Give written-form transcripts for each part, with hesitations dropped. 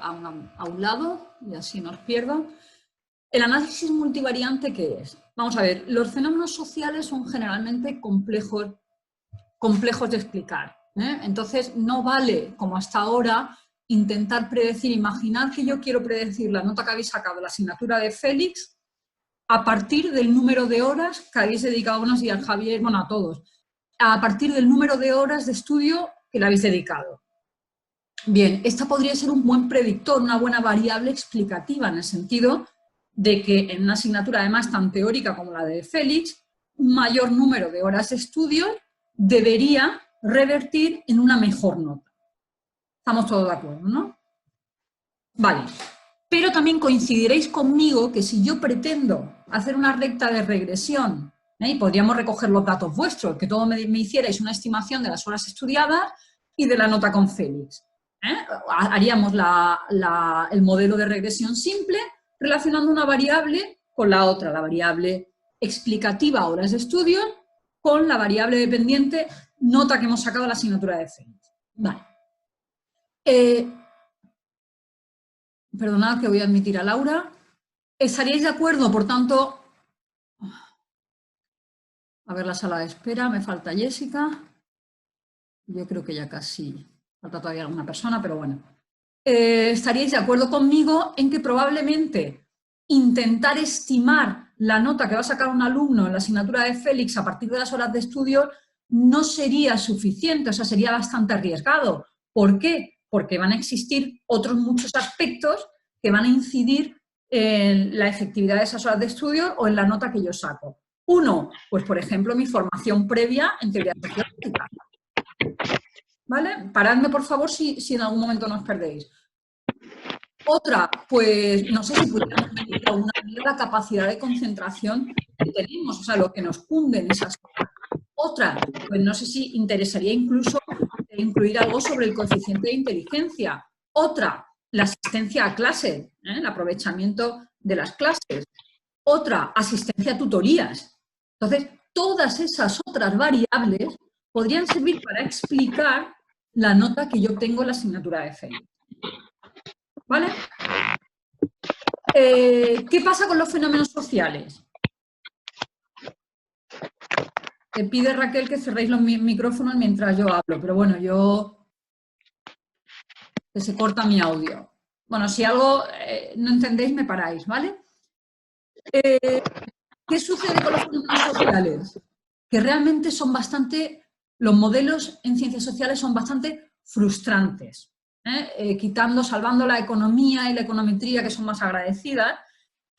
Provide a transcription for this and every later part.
a un lado y así no os pierdo. ¿El análisis multivariante qué es? Vamos a ver, los fenómenos sociales son generalmente complejos de explicar, ¿eh? Entonces no vale, como hasta ahora, intentar predecir, imaginar que yo quiero predecir la nota que habéis sacado de la asignatura de Félix a partir del número de horas que habéis dedicado, buenos días Javier, bueno, a todos, a partir del número de horas de estudio que le habéis dedicado. Bien, esta podría ser un buen predictor, una buena variable explicativa, en el sentido de que en una asignatura además tan teórica como la de Félix, un mayor número de horas de estudio debería revertir en una mejor nota. Estamos todos de acuerdo, ¿no? Vale, pero también coincidiréis conmigo que si yo pretendo hacer una recta de regresión, y podríamos recoger los datos vuestros, que todo me hicierais una estimación de las horas estudiadas y de la nota con Félix. Haríamos el modelo de regresión simple relacionando una variable con la otra, la variable explicativa horas de estudio con la variable dependiente nota que hemos sacado de la asignatura de Félix. Vale. Perdonad que voy a admitir a Laura. ¿Estaríais de acuerdo, por tanto? A ver la sala de espera, me falta Jessica. Yo creo que ya casi falta todavía alguna persona, pero bueno. ¿Estaríais de acuerdo conmigo en que probablemente intentar estimar la nota que va a sacar un alumno en la asignatura de Félix a partir de las horas de estudio no sería suficiente, o sea, sería bastante arriesgado? ¿Por qué? Porque van a existir otros muchos aspectos que van a incidir en la efectividad de esas horas de estudio o en la nota que yo saco. Uno, pues por ejemplo, mi formación previa en teoría sociológica. ¿Vale? Paradme, por favor, si en algún momento nos perdéis. Otra, pues no sé si pudiéramos medir de alguna manera la capacidad de concentración que tenemos, o sea, lo que nos cunde en esas cosas. Otra, pues no sé si interesaría incluso incluir algo sobre el coeficiente de inteligencia. Otra, la asistencia a clase, el aprovechamiento de las clases. Otra, asistencia a tutorías. Entonces, todas esas otras variables podrían servir para explicar la nota que yo obtengo en la asignatura de Félix. ¿Vale? ¿Qué pasa con los fenómenos sociales? Te pide Raquel que cerréis los micrófonos mientras yo hablo, pero bueno, que se corta mi audio. Bueno, si algo no entendéis, me paráis, ¿vale? ¿Qué sucede con los fenómenos sociales? Que realmente son los modelos en ciencias sociales son bastante frustrantes. Salvando la economía y la econometría, que son más agradecidas,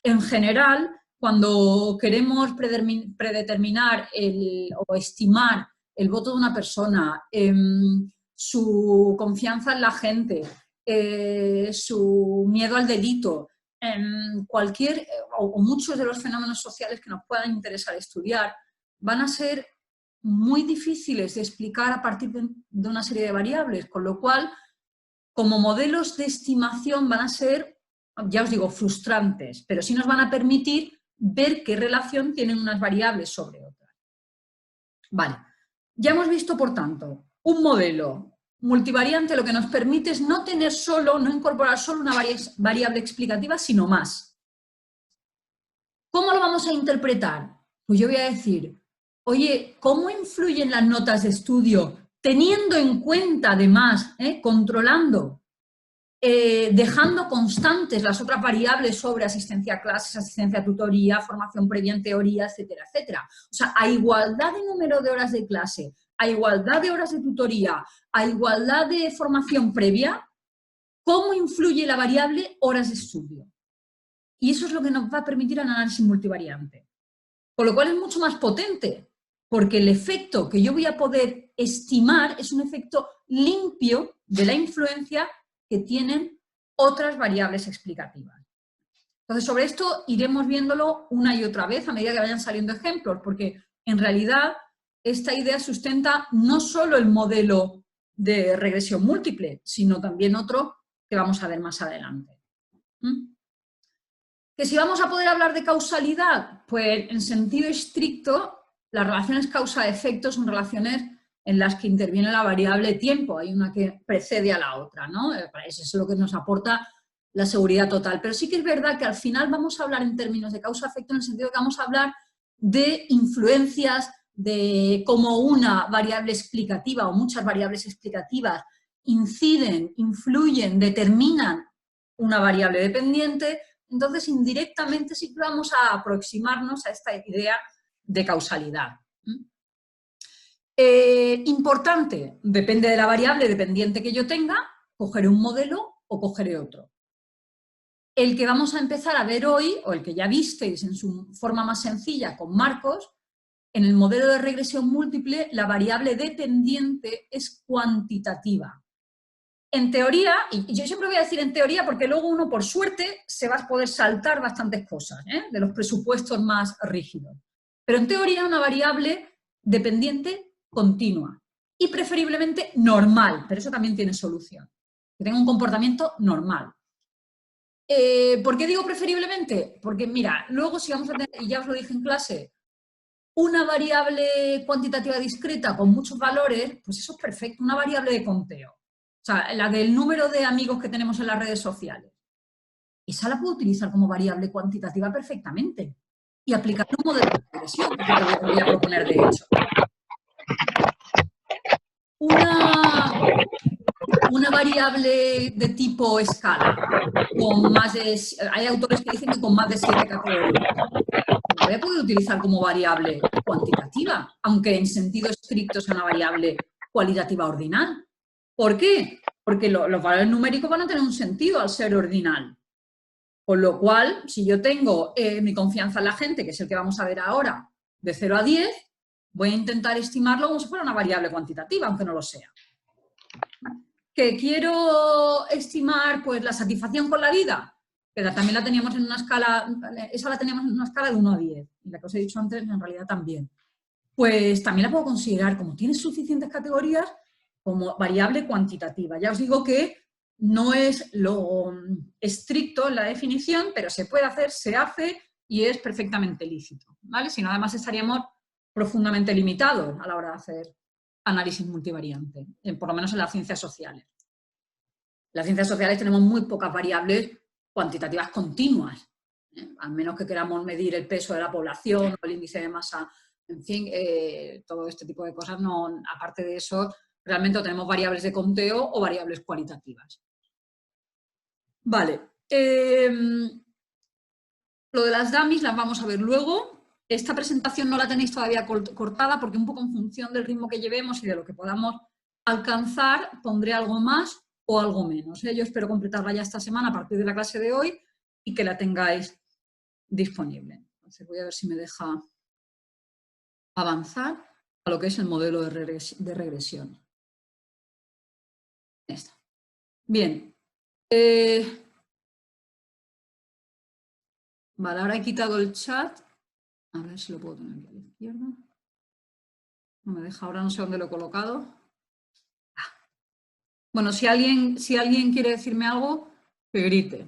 en general, cuando queremos predeterminar o estimar el voto de una persona, su confianza en la gente, su miedo al delito, o muchos de los fenómenos sociales que nos puedan interesar estudiar, van a ser muy difíciles de explicar a partir de una serie de variables, con lo cual, como modelos de estimación van a ser, ya os digo, frustrantes, pero sí nos van a permitir ver qué relación tienen unas variables sobre otras. Vale, ya hemos visto, por tanto, un modelo multivariante lo que nos permite es no incorporar solo una variable explicativa, sino más. ¿Cómo lo vamos a interpretar? Pues yo voy a decir, oye, ¿cómo influyen las notas de estudio teniendo en cuenta además, controlando, dejando constantes las otras variables sobre asistencia a clases, asistencia a tutoría, formación previa en teoría, etcétera, etcétera? O sea, a igualdad de número de horas de clase, a igualdad de horas de tutoría, a igualdad de formación previa, ¿cómo influye la variable horas de estudio? Y eso es lo que nos va a permitir el análisis multivariante. Con lo cual es mucho más potente, porque el efecto que yo voy a poder estimar es un efecto limpio de la influencia que tienen otras variables explicativas. Entonces, sobre esto iremos viéndolo una y otra vez a medida que vayan saliendo ejemplos, porque en realidad esta idea sustenta no solo el modelo de regresión múltiple, sino también otro que vamos a ver más adelante. ¿Que si vamos a poder hablar de causalidad? Pues en sentido estricto, las relaciones causa-efecto son relaciones en las que interviene la variable tiempo, hay una que precede a la otra, ¿no? Eso es lo que nos aporta la seguridad total. Pero sí que es verdad que al final vamos a hablar en términos de causa-efecto, en el sentido que vamos a hablar de influencias, de cómo una variable explicativa o muchas variables explicativas inciden, influyen, determinan una variable dependiente. Entonces, indirectamente sí que vamos a aproximarnos a esta idea de causalidad. Importante, depende de la variable dependiente que yo tenga, cogeré un modelo o cogeré otro. El que vamos a empezar a ver hoy, o el que ya visteis en su forma más sencilla con Marcos, en el modelo de regresión múltiple, la variable dependiente es cuantitativa. En teoría, y yo siempre voy a decir en teoría porque luego uno, por suerte, se va a poder saltar bastantes cosas, de los presupuestos más rígidos. Pero en teoría una variable dependiente continua y preferiblemente normal, pero eso también tiene solución, que tenga un comportamiento normal. ¿Por qué digo preferiblemente? Porque mira, luego si vamos a tener, y ya os lo dije en clase, una variable cuantitativa discreta con muchos valores, pues eso es perfecto, una variable de conteo. O sea, la del número de amigos que tenemos en las redes sociales. Esa la puedo utilizar como variable cuantitativa perfectamente y aplicar un modelo de regresión, que es lo que voy a proponer de hecho. Una variable de tipo escala, con más de, hay autores que dicen que con más de 7 categorías. La voy a poder utilizar como variable cuantitativa, aunque en sentido estricto sea una variable cualitativa ordinal. ¿Por qué? Porque los valores numéricos van a tener un sentido al ser ordinal. Con lo cual, si yo tengo mi confianza en la gente, que es el que vamos a ver ahora, de 0 a 10, voy a intentar estimarlo como si fuera una variable cuantitativa, aunque no lo sea. ¿Que quiero estimar pues, la satisfacción con la vida? Que también la teníamos en una escala, esa la teníamos en una escala de 1 a 10, y la que os he dicho antes en realidad también. Pues también la puedo considerar, como tiene suficientes categorías, como variable cuantitativa. Ya os digo que no es lo estricto en la definición, pero se puede hacer, se hace y es perfectamente lícito, ¿vale? Si no, además estaríamos profundamente limitados a la hora de hacer análisis multivariante, por lo menos en las ciencias sociales. En las ciencias sociales tenemos muy pocas variables cuantitativas continuas, al menos que queramos medir el peso de la población o el índice de masa, en fin, todo este tipo de cosas, no, aparte de eso, realmente tenemos variables de conteo o variables cualitativas. Vale, lo de las dummies las vamos a ver luego. Esta presentación no la tenéis todavía cortada porque un poco en función del ritmo que llevemos y de lo que podamos alcanzar, pondré algo más o algo menos. Yo espero completarla ya esta semana a partir de la clase de hoy y que la tengáis disponible. Entonces voy a ver si me deja avanzar a lo que es el modelo de regresión. Está. Bien. Vale, ahora he quitado el chat. A ver si lo puedo tener aquí a la izquierda. No me deja, ahora no sé dónde lo he colocado. Bueno, si alguien quiere decirme algo, que grite.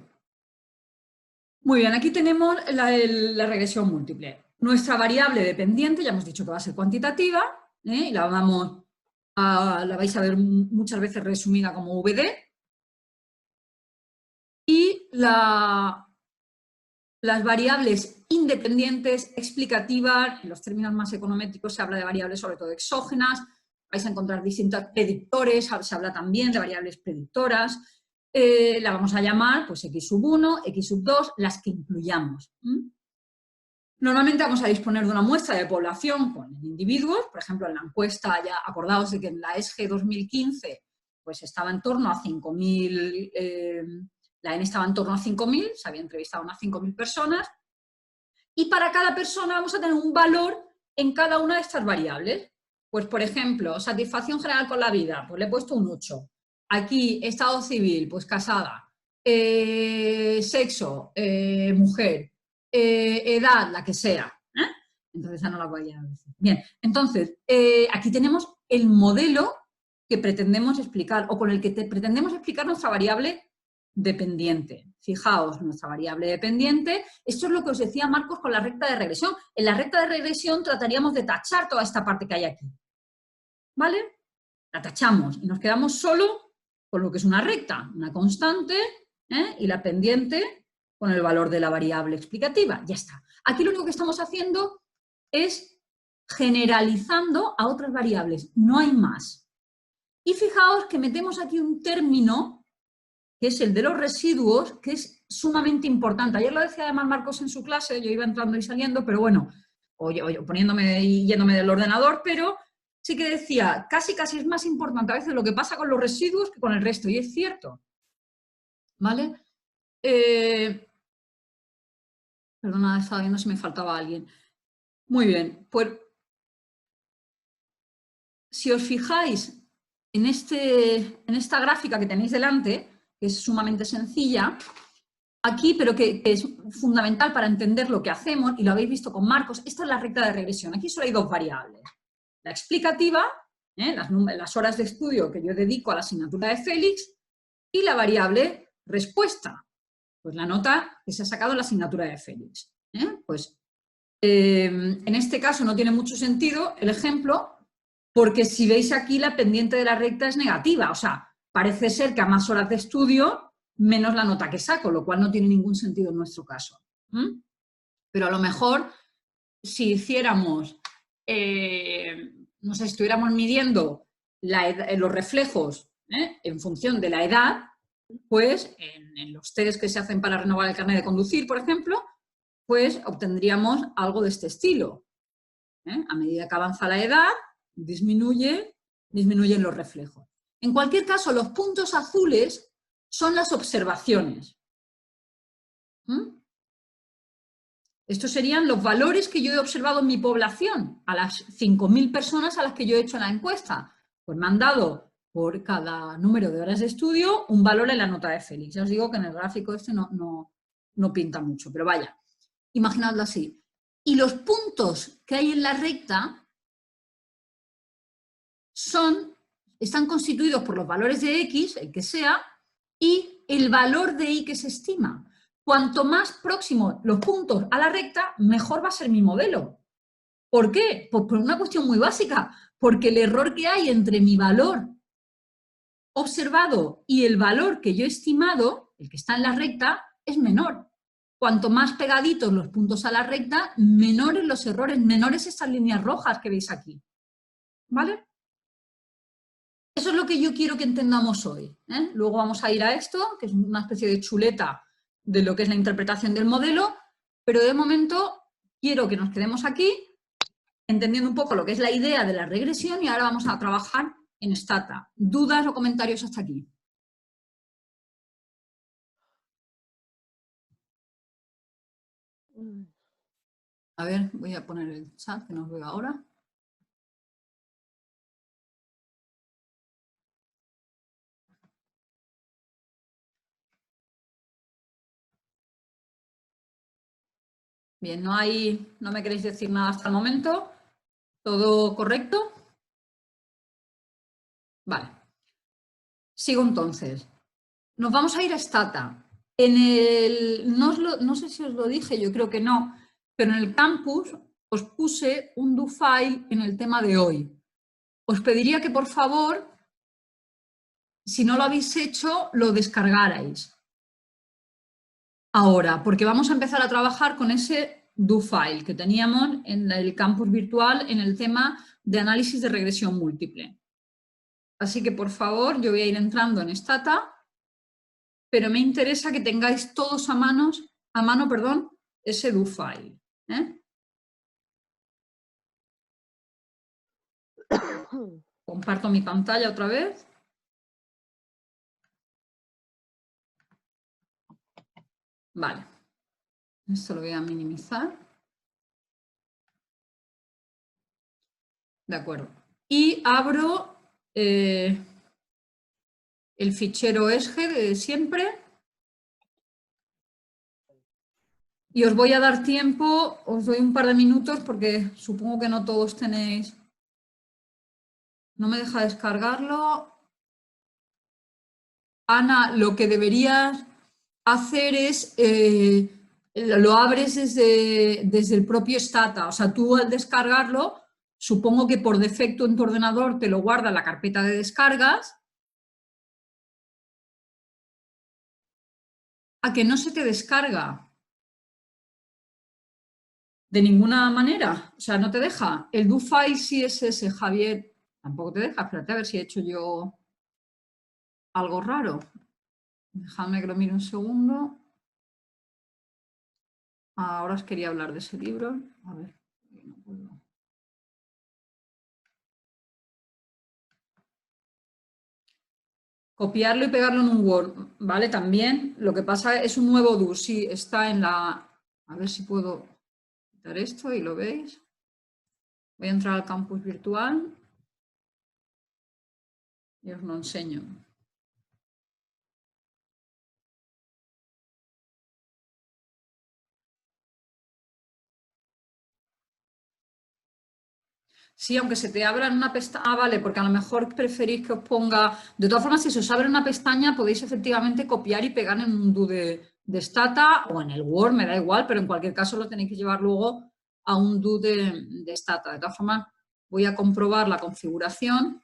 Muy bien, aquí tenemos la regresión múltiple. Nuestra variable dependiente, ya hemos dicho que va a ser cuantitativa, y la vais a ver muchas veces resumida como VD. Y las variables independientes, explicativas, en los términos más econométricos se habla de variables sobre todo exógenas, vais a encontrar distintos predictores, se habla también de variables predictoras, la vamos a llamar pues x1, x2, las que incluyamos. Normalmente vamos a disponer de una muestra de población con individuos, por ejemplo en la encuesta, ya acordaos de que en la ESG 2015 pues estaba en torno a 5.000, la N estaba en torno a 5.000, se había entrevistado a unas 5.000 personas, y para cada persona vamos a tener un valor en cada una de estas variables. Pues, por ejemplo, satisfacción general con la vida, pues le he puesto un 8. Aquí, estado civil, pues casada. Sexo, mujer. Edad, la que sea. Entonces, esa no la voy a decir. Bien, entonces, aquí tenemos el modelo que pretendemos explicar, o con el que pretendemos explicar nuestra variable dependiente. Fijaos, nuestra variable dependiente, esto es lo que os decía Marcos con la recta de regresión. En la recta de regresión trataríamos de tachar toda esta parte que hay aquí. ¿Vale? La tachamos y nos quedamos solo con lo que es una recta, una constante y la pendiente con el valor de la variable explicativa. Ya está. Aquí lo único que estamos haciendo es generalizando a otras variables, no hay más. Y fijaos que metemos aquí un término, que es el de los residuos, que es sumamente importante. Ayer lo decía además Marcos en su clase, yo iba entrando y saliendo, pero bueno, o poniéndome y yéndome del ordenador, pero sí que decía, casi es más importante a veces lo que pasa con los residuos que con el resto, y es cierto. ¿Vale? Perdona, estaba viendo si me faltaba alguien. Muy bien, pues si os fijáis en esta gráfica que tenéis delante, que es sumamente sencilla, aquí, pero que es fundamental para entender lo que hacemos, y lo habéis visto con Marcos, esta es la recta de regresión. Aquí solo hay dos variables. La explicativa, las horas de estudio que yo dedico a la asignatura de Félix, y la variable respuesta, pues la nota que se ha sacado en la asignatura de Félix. Pues en este caso no tiene mucho sentido el ejemplo, porque si veis aquí la pendiente de la recta es negativa, o sea, parece ser que a más horas de estudio, menos la nota que saco, lo cual no tiene ningún sentido en nuestro caso. Pero a lo mejor, si hiciéramos, no sé, estuviéramos midiendo los reflejos en función de la edad, pues en los test que se hacen para renovar el carnet de conducir, por ejemplo, pues obtendríamos algo de este estilo. A medida que avanza la edad, disminuyen los reflejos. En cualquier caso, los puntos azules son las observaciones. Estos serían los valores que yo he observado en mi población, a las 5.000 personas a las que yo he hecho la encuesta. Pues me han dado por cada número de horas de estudio un valor en la nota de Félix. Ya os digo que en el gráfico este no pinta mucho, pero vaya, imaginadlo así. Y los puntos que hay en la recta están constituidos por los valores de X, el que sea, y el valor de Y que se estima. Cuanto más próximos los puntos a la recta, mejor va a ser mi modelo. ¿Por qué? Pues por una cuestión muy básica, porque el error que hay entre mi valor observado y el valor que yo he estimado, el que está en la recta, es menor. Cuanto más pegaditos los puntos a la recta, menores los errores, menores estas líneas rojas que veis aquí. ¿Vale? Eso es lo que yo quiero que entendamos hoy. Luego vamos a ir a esto, que es una especie de chuleta de lo que es la interpretación del modelo, pero de momento quiero que nos quedemos aquí, entendiendo un poco lo que es la idea de la regresión, y ahora vamos a trabajar en Stata. ¿Dudas o comentarios hasta aquí? A ver, voy a poner el chat que nos veo ahora. Bien, no me queréis decir nada hasta el momento. ¿Todo correcto? Vale. Sigo entonces. Nos vamos a ir a Stata. No sé si os lo dije, yo creo que no, pero en el campus os puse un do file en el tema de hoy. Os pediría que por favor, si no lo habéis hecho, lo descargarais ahora, porque vamos a empezar a trabajar con ese do file que teníamos en el campus virtual en el tema de análisis de regresión múltiple. Así que por favor, yo voy a ir entrando en Stata, pero me interesa que tengáis todos a mano, ese do file. Comparto mi pantalla otra vez. Vale. Esto lo voy a minimizar. De acuerdo. Y abro el fichero ESGE de siempre. Y os voy a dar tiempo, os doy un par de minutos porque supongo que no todos tenéis... No me deja descargarlo. Ana, lo que deberías hacer es... lo abres desde el propio Stata. O sea, tú al descargarlo, supongo que por defecto en tu ordenador te lo guarda en la carpeta de descargas. a que no se te descarga de ninguna manera, o sea, no te deja. El do file CSS, Javier, tampoco te deja. Espérate a ver si he hecho yo algo raro. Déjame que lo mire un segundo. Ahora os quería hablar de ese libro. A ver, no puedo. Copiarlo y pegarlo en un Word, ¿vale? También, lo que pasa es un nuevo do, sí, está en la... A ver si puedo quitar esto y lo veis. Voy a entrar al campus virtual y os lo enseño. Sí, aunque se te abra en una pestaña... Ah, vale, porque a lo mejor preferís que os ponga... De todas formas, si se os abre una pestaña, podéis efectivamente copiar y pegar en un do de Stata o en el Word, me da igual, pero en cualquier caso lo tenéis que llevar luego a un do de Stata. De todas formas, voy a comprobar la configuración.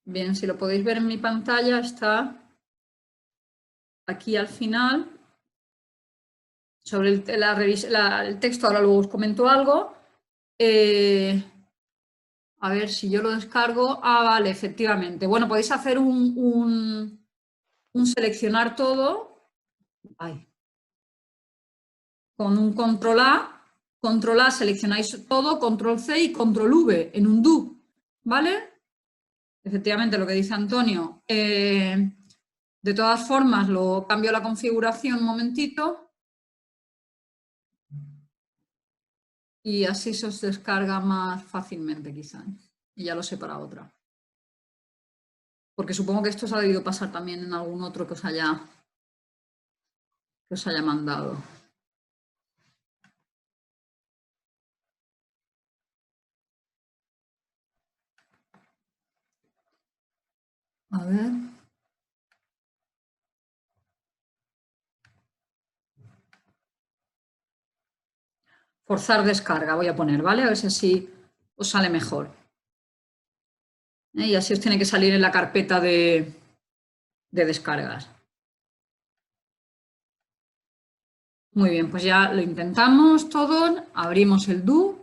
Bien, si lo podéis ver en mi pantalla, está aquí al final. Sobre el texto, ahora luego os comento algo. A ver si yo lo descargo. Ah, vale, efectivamente. Bueno, podéis hacer un seleccionar todo. Ay. Con un control A seleccionáis todo, control C y control V en un do. ¿Vale? Efectivamente, lo que dice Antonio. De todas formas, lo cambio la configuración un momentito. Y así se os descarga más fácilmente, quizá. Y ya lo sé para otra. Porque supongo que esto os ha debido pasar también en algún otro que os haya mandado. A ver. Forzar descarga voy a poner, ¿vale? A ver si así os sale mejor. Y así os tiene que salir en la carpeta de descargas. Muy bien, pues ya lo intentamos todo. Abrimos el do.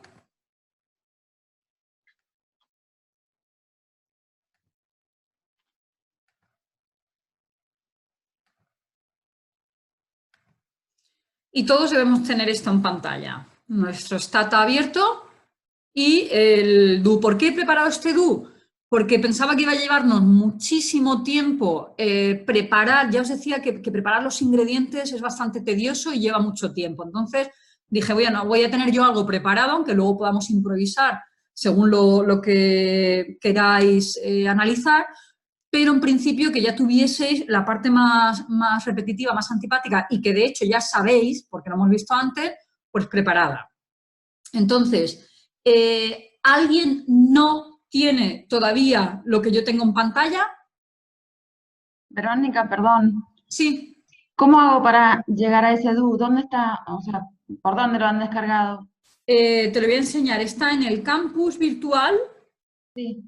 Y todos debemos tener esto en pantalla. Nuestro Stata abierto y el do. ¿Por qué he preparado este do? Porque pensaba que iba a llevarnos muchísimo tiempo preparar, ya os decía que preparar los ingredientes es bastante tedioso y lleva mucho tiempo. Entonces dije, bueno, voy a tener yo algo preparado, aunque luego podamos improvisar según lo que queráis analizar, pero en principio que ya tuvieseis la parte más repetitiva, más antipática y que de hecho ya sabéis, porque lo hemos visto antes, pues preparada. Entonces, ¿alguien no tiene todavía lo que yo tengo en pantalla? Verónica, perdón. Sí. ¿Cómo hago para llegar a ese do? ¿Dónde está? O sea, ¿por dónde lo han descargado? Te lo voy a enseñar. Está en el campus virtual. Sí.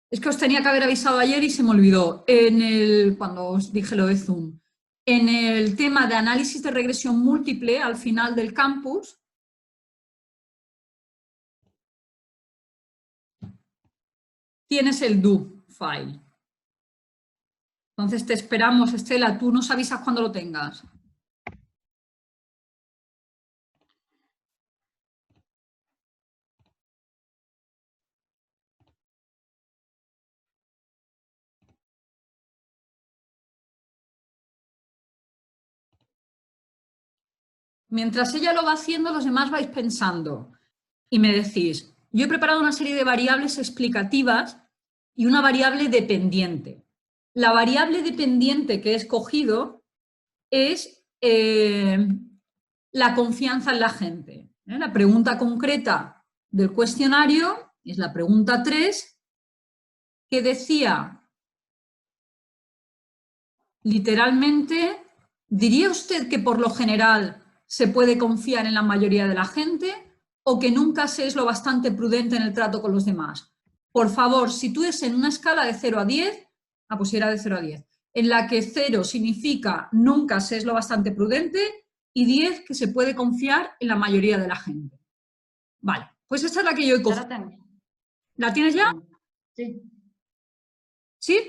Es que os tenía que haber avisado ayer y se me olvidó. Cuando os dije lo de Zoom. En el tema de análisis de regresión múltiple, al final del campus, tienes el do file. Entonces te esperamos, Estela, tú nos avisas cuando lo tengas. Mientras ella lo va haciendo, los demás vais pensando y me decís, yo he preparado una serie de variables explicativas y una variable dependiente. La variable dependiente que he escogido es la confianza en la gente. La pregunta concreta del cuestionario es la pregunta 3, que decía literalmente, ¿diría usted que por lo general se puede confiar en la mayoría de la gente o que nunca se es lo bastante prudente en el trato con los demás? Por favor, sitúese en una escala de 0 a 10, pues era de 0 a 10, en la que 0 significa nunca se es lo bastante prudente y 10 que se puede confiar en la mayoría de la gente. Vale, pues esta es la que yo he Ya lo cogido. tengo. ¿La tienes ya? Sí. ¿Sí?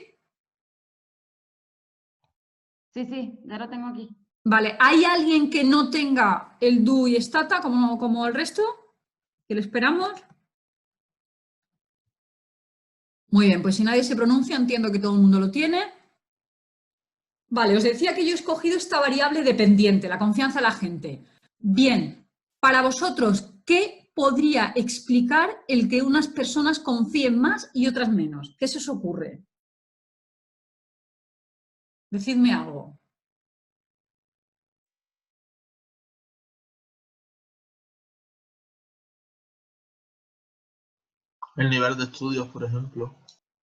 Sí, ya lo tengo aquí. Vale, ¿hay alguien que no tenga el do y stata como el resto? ¿Que le esperamos? Muy bien, pues si nadie se pronuncia, entiendo que todo el mundo lo tiene. Vale, os decía que yo he escogido esta variable dependiente, la confianza de la gente. Bien, para vosotros, ¿qué podría explicar el que unas personas confíen más y otras menos? ¿Qué se os ocurre? Decidme algo. El nivel de estudios, por ejemplo.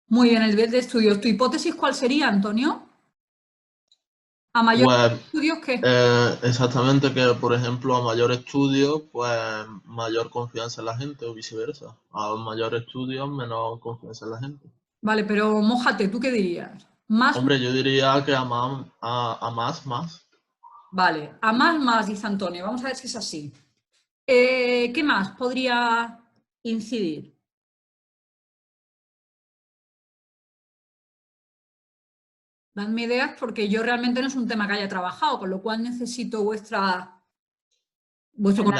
Muy bien, el nivel de estudios. ¿Tu hipótesis cuál sería, Antonio? ¿A mayor Pues estudios qué? exactamente que, por ejemplo, a mayor estudio, pues mayor confianza en la gente o viceversa. A mayor estudio, menor confianza en la gente. Vale, pero mójate, ¿tú qué dirías? ¿Más? Hombre, yo diría que a más. Vale, a más, dice Antonio. Vamos a ver si es así. ¿Qué más podría incidir? Dadme ideas porque yo realmente no es un tema que haya trabajado, con lo cual necesito vuestro La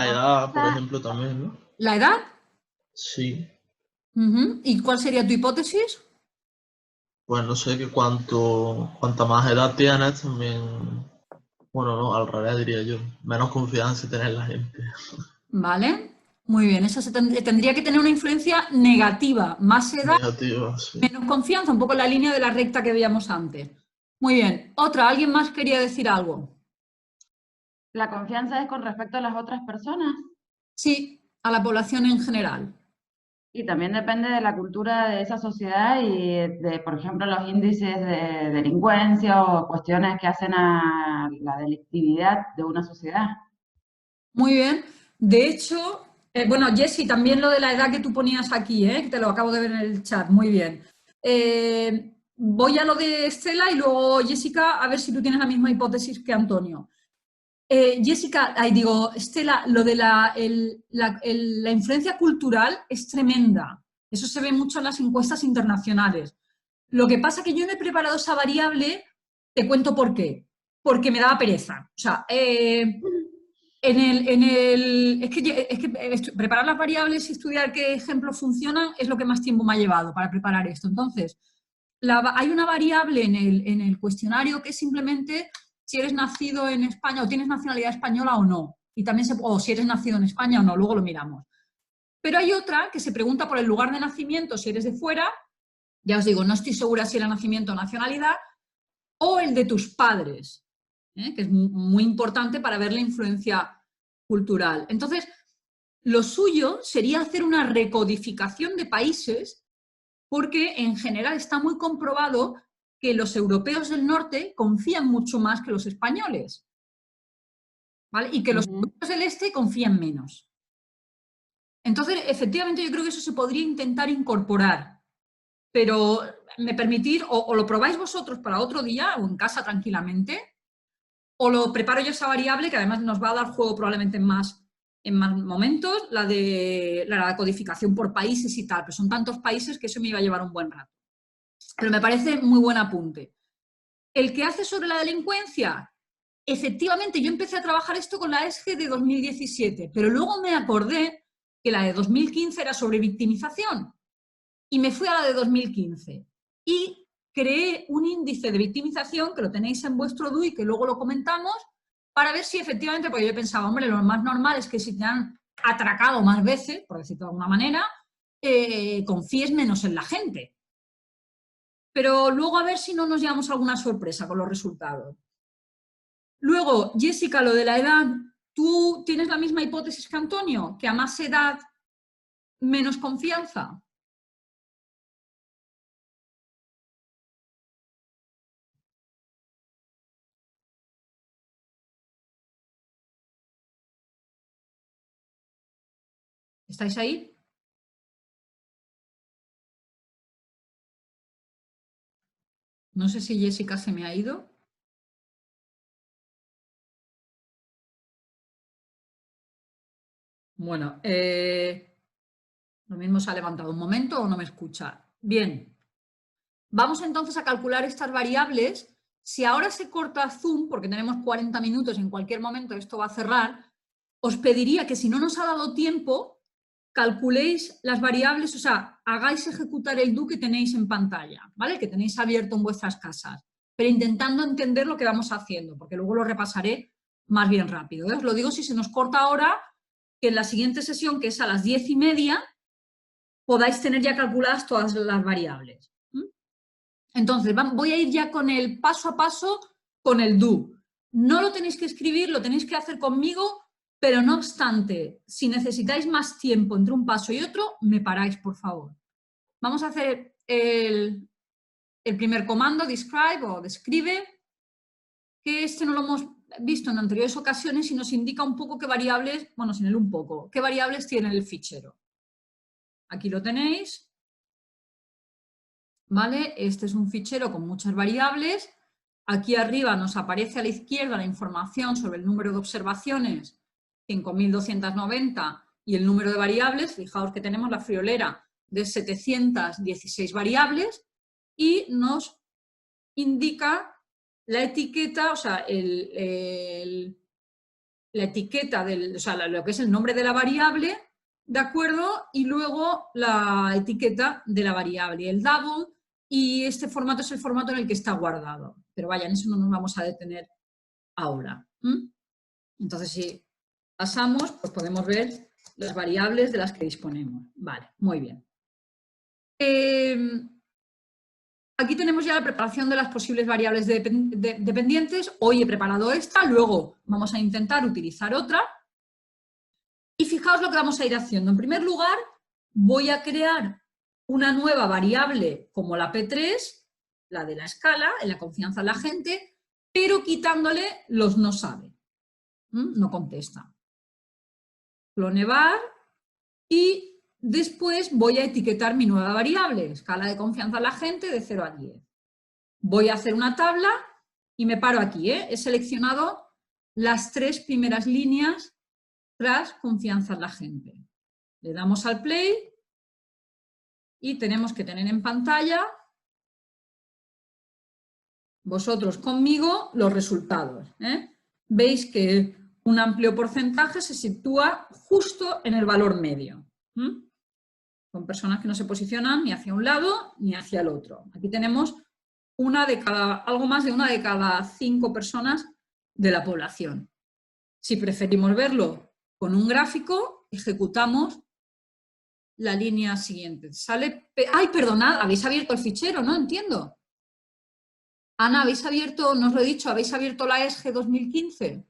edad, por ejemplo, también, ¿no? ¿La edad? Sí. ¿Y cuál sería tu hipótesis? Pues no sé que cuanta más edad tienes, también, bueno, no, al revés diría yo, menos confianza tiene la gente. Vale, muy bien. Eso tendría que tener una influencia negativa. Más edad, Negativa, sí. menos confianza, un poco en la línea de la recta que veíamos antes. Muy bien. Otra, ¿alguien más quería decir algo? ¿La confianza es con respecto a las otras personas? Sí, a la población en general. Y también depende de la cultura de esa sociedad y de, por ejemplo, los índices de delincuencia o cuestiones que hacen a la delictividad de una sociedad. Muy bien. De hecho, bueno, Jessy, también lo de la edad que tú ponías aquí, que te lo acabo de ver en el chat. Muy bien. Voy a lo de Estela y luego Jessica, a ver si tú tienes la misma hipótesis que Antonio. Estela, lo de la influencia cultural es tremenda. Eso se ve mucho en las encuestas internacionales. Lo que pasa es que yo no he preparado esa variable, te cuento por qué. Porque me daba pereza. O sea, preparar las variables y estudiar qué ejemplos funcionan es lo que más tiempo me ha llevado para preparar esto. Entonces, hay una variable en el cuestionario que es simplemente si eres nacido en España o tienes nacionalidad española o no. Y también o si eres nacido en España o no, luego lo miramos. Pero hay otra que se pregunta por el lugar de nacimiento, si eres de fuera, ya os digo, no estoy segura si era nacimiento o nacionalidad, o el de tus padres, que es muy importante para ver la influencia cultural. Entonces, lo suyo sería hacer una recodificación de países porque en general está muy comprobado que los europeos del norte confían mucho más que los españoles, ¿vale? Y que los europeos del este confían menos. Entonces, efectivamente, yo creo que eso se podría intentar incorporar, pero me permitir, o lo probáis vosotros para otro día o en casa tranquilamente, o lo preparo yo esa variable que además nos va a dar juego probablemente en más momentos, la de la codificación por países y tal, pero son tantos países que eso me iba a llevar un buen rato. Pero me parece muy buen apunte. El que hace sobre la delincuencia, efectivamente, yo empecé a trabajar esto con la ESGE de 2017, pero luego me acordé que la de 2015 era sobre victimización y me fui a la de 2015 y creé un índice de victimización que lo tenéis en vuestro DUI y que luego lo comentamos para ver si efectivamente, porque yo pensaba, hombre, lo más normal es que si te han atracado más veces, por decirlo de alguna manera, confíes menos en la gente. Pero luego a ver si no nos llevamos alguna sorpresa con los resultados. Luego, Jessica, lo de la edad, ¿tú tienes la misma hipótesis que Antonio? ¿Que a más edad, menos confianza? ¿Estáis ahí? No sé si Jessica se me ha ido. Bueno, lo mismo se ha levantado un momento o no me escucha. Bien, vamos entonces a calcular estas variables. Si ahora se corta Zoom, porque tenemos 40 minutos, en cualquier momento esto va a cerrar, os pediría que si no nos ha dado tiempo, calculéis las variables, o sea, hagáis ejecutar el do que tenéis en pantalla, ¿vale? Que tenéis abierto en vuestras casas, pero intentando entender lo que vamos haciendo, porque luego lo repasaré más bien rápido, ¿eh? Os lo digo si se nos corta ahora, que en la siguiente sesión, que es a las 10:30, podáis tener ya calculadas todas las variables. Entonces, voy a ir ya con el paso a paso con el do. No lo tenéis que escribir, lo tenéis que hacer conmigo, pero no obstante, si necesitáis más tiempo entre un paso y otro, me paráis, por favor. Vamos a hacer el primer comando, describe o describe, que este no lo hemos visto en anteriores ocasiones y nos indica un poco qué variables, bueno, sin el un poco, qué variables tiene el fichero. Aquí lo tenéis. ¿Vale? Este es un fichero con muchas variables. Aquí arriba nos aparece a la izquierda la información sobre el número de observaciones, 5.290, y el número de variables. Fijaos que tenemos la friolera de 716 variables y nos indica la etiqueta, o sea, la etiqueta, o sea, lo que es el nombre de la variable, ¿de acuerdo? Y luego la etiqueta de la variable, el double, y este formato es el formato en el que está guardado. Pero vaya, en eso no nos vamos a detener ahora. Entonces, si pasamos, pues podemos ver las variables de las que disponemos. Vale, muy bien. Aquí tenemos ya la preparación de las posibles variables dependientes. Hoy he preparado esta, luego vamos a intentar utilizar otra. Y fijaos lo que vamos a ir haciendo. En primer lugar, voy a crear una nueva variable como la P3, la de la escala, en la confianza de la gente, pero quitándole los no sabe. No contesta. Clonevar y después voy a etiquetar mi nueva variable, escala de confianza de la gente de 0 a 10. Voy a hacer una tabla y me paro aquí. He seleccionado las 3 primeras líneas tras confianza en la gente. Le damos al play y tenemos que tener en pantalla, vosotros conmigo, los resultados. Veis que un amplio porcentaje se sitúa justo en el valor medio. Con personas que no se posicionan ni hacia un lado ni hacia el otro. Aquí tenemos algo más de una de cada 5 personas de la población. Si preferimos verlo con un gráfico, ejecutamos la línea siguiente. Sale... ¡Ay, perdonad! Habéis abierto el fichero, no entiendo. Ana, habéis abierto, no os lo he dicho, habéis abierto la ESG 2015.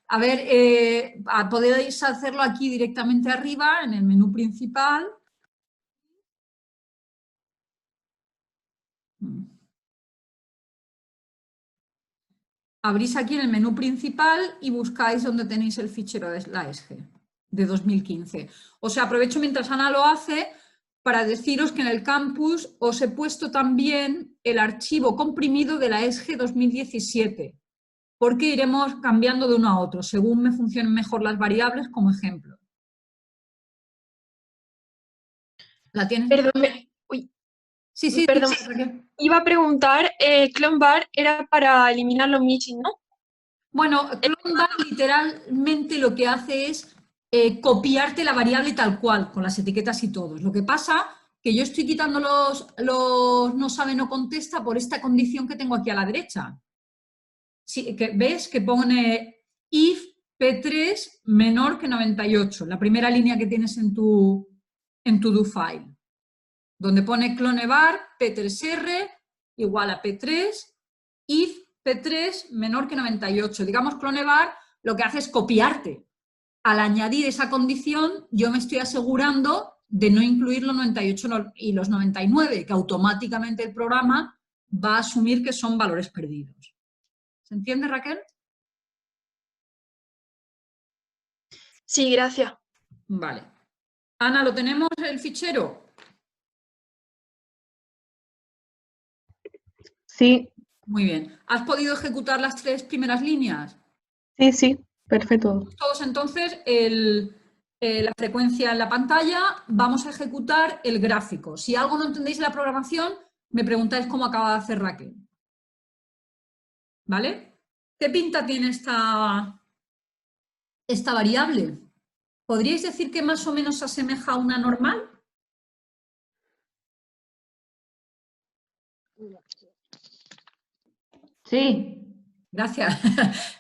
A ver, podéis hacerlo aquí directamente arriba, en el menú principal. Abrís aquí en el menú principal y buscáis donde tenéis el fichero de la ESG de 2015. O sea, aprovecho mientras Ana lo hace para deciros que en el campus os he puesto también el archivo comprimido de la ESG 2017, porque iremos cambiando de uno a otro, según me funcionen mejor las variables como ejemplo. ¿La tienes? Perdón, Sí, perdón. sí. Iba a preguntar, clonbar era para eliminar los missing, ¿no? Bueno, clonbar literalmente lo que hace es copiarte la variable tal cual, con las etiquetas y todo. Lo que pasa que yo estoy quitando los no sabe, no contesta por esta condición que tengo aquí a la derecha. Sí, ¿ves? Que pone if P3 menor que 98, la primera línea que tienes en tu do file, donde pone clonevar P3R igual a P3, if P3 menor que 98. Digamos, Clonebar lo que hace es copiarte. Al añadir esa condición, yo me estoy asegurando de no incluir los 98 y los 99, que automáticamente el programa va a asumir que son valores perdidos. ¿Se entiende, Raquel? Sí, gracias. Vale. Ana, ¿lo tenemos el fichero? Sí, Muy bien. ¿Has podido ejecutar las 3 primeras líneas? sí, sí, perfecto. Todos entonces la frecuencia en la pantalla, vamos a ejecutar el gráfico. Si algo no entendéis de la programación, me preguntáis cómo acaba de hacer Raquel. ¿Vale? ¿Qué pinta tiene esta variable? ¿Podríais decir que más o menos se asemeja a una normal? Sí. Gracias.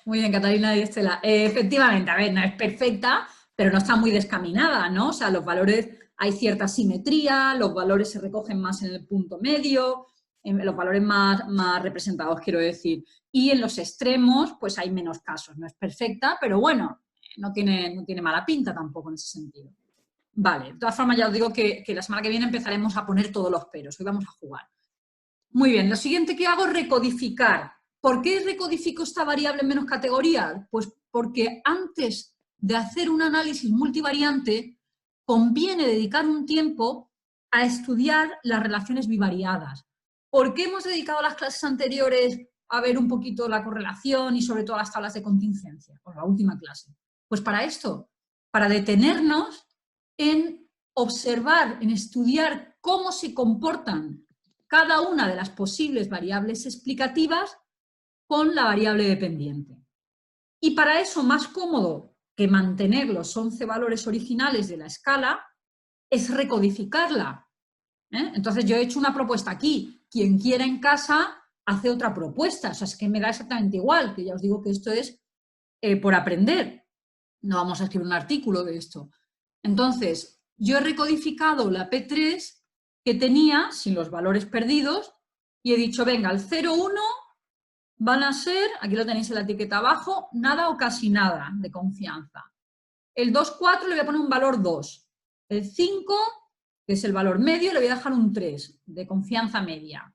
Muy bien, Catalina y Estela. Efectivamente, a ver, no es perfecta, pero no está muy descaminada, ¿no? O sea, los valores, hay cierta simetría, los valores se recogen más en el punto medio, en los valores más representados, quiero decir. Y en los extremos, pues hay menos casos. No es perfecta, pero bueno, no tiene mala pinta tampoco en ese sentido. Vale, de todas formas ya os digo que la semana que viene empezaremos a poner todos los peros. Hoy vamos a jugar. Muy bien, lo siguiente que hago es recodificar. ¿Por qué recodifico esta variable en menos categorías? Pues porque antes de hacer un análisis multivariante, conviene dedicar un tiempo a estudiar las relaciones bivariadas. ¿Por qué hemos dedicado las clases anteriores a ver un poquito la correlación y sobre todo las tablas de contingencia? Por la última clase. Pues para esto, para detenernos en observar, en estudiar cómo se comportan cada una de las posibles variables explicativas con la variable dependiente. Y para eso, más cómodo que mantener los 11 valores originales de la escala, es recodificarla. Entonces yo he hecho una propuesta aquí. Quien quiera en casa hace otra propuesta. O sea, es que me da exactamente igual, que ya os digo que esto es por aprender. No vamos a escribir un artículo de esto. Entonces, yo he recodificado la P3 que tenía, sin los valores perdidos, y he dicho, venga, el 0, 1 van a ser, aquí lo tenéis en la etiqueta abajo, nada o casi nada de confianza. El 2, 4 le voy a poner un valor 2. El 5, que es el valor medio, le voy a dejar un 3, de confianza media.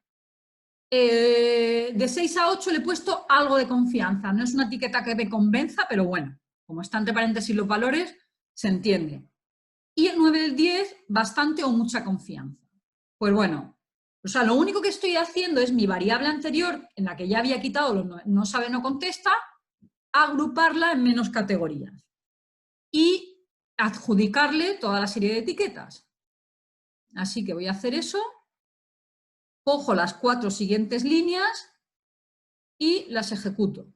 De 6 a 8 le he puesto algo de confianza. No es una etiqueta que me convenza, pero bueno, como está entre paréntesis los valores, se entiende. Y el 9 del 10, bastante o mucha confianza. Pues bueno, o sea, lo único que estoy haciendo es mi variable anterior, en la que ya había quitado los no sabe, no contesta, agruparla en menos categorías y adjudicarle toda la serie de etiquetas. Así que voy a hacer eso, cojo las 4 siguientes líneas y las ejecuto.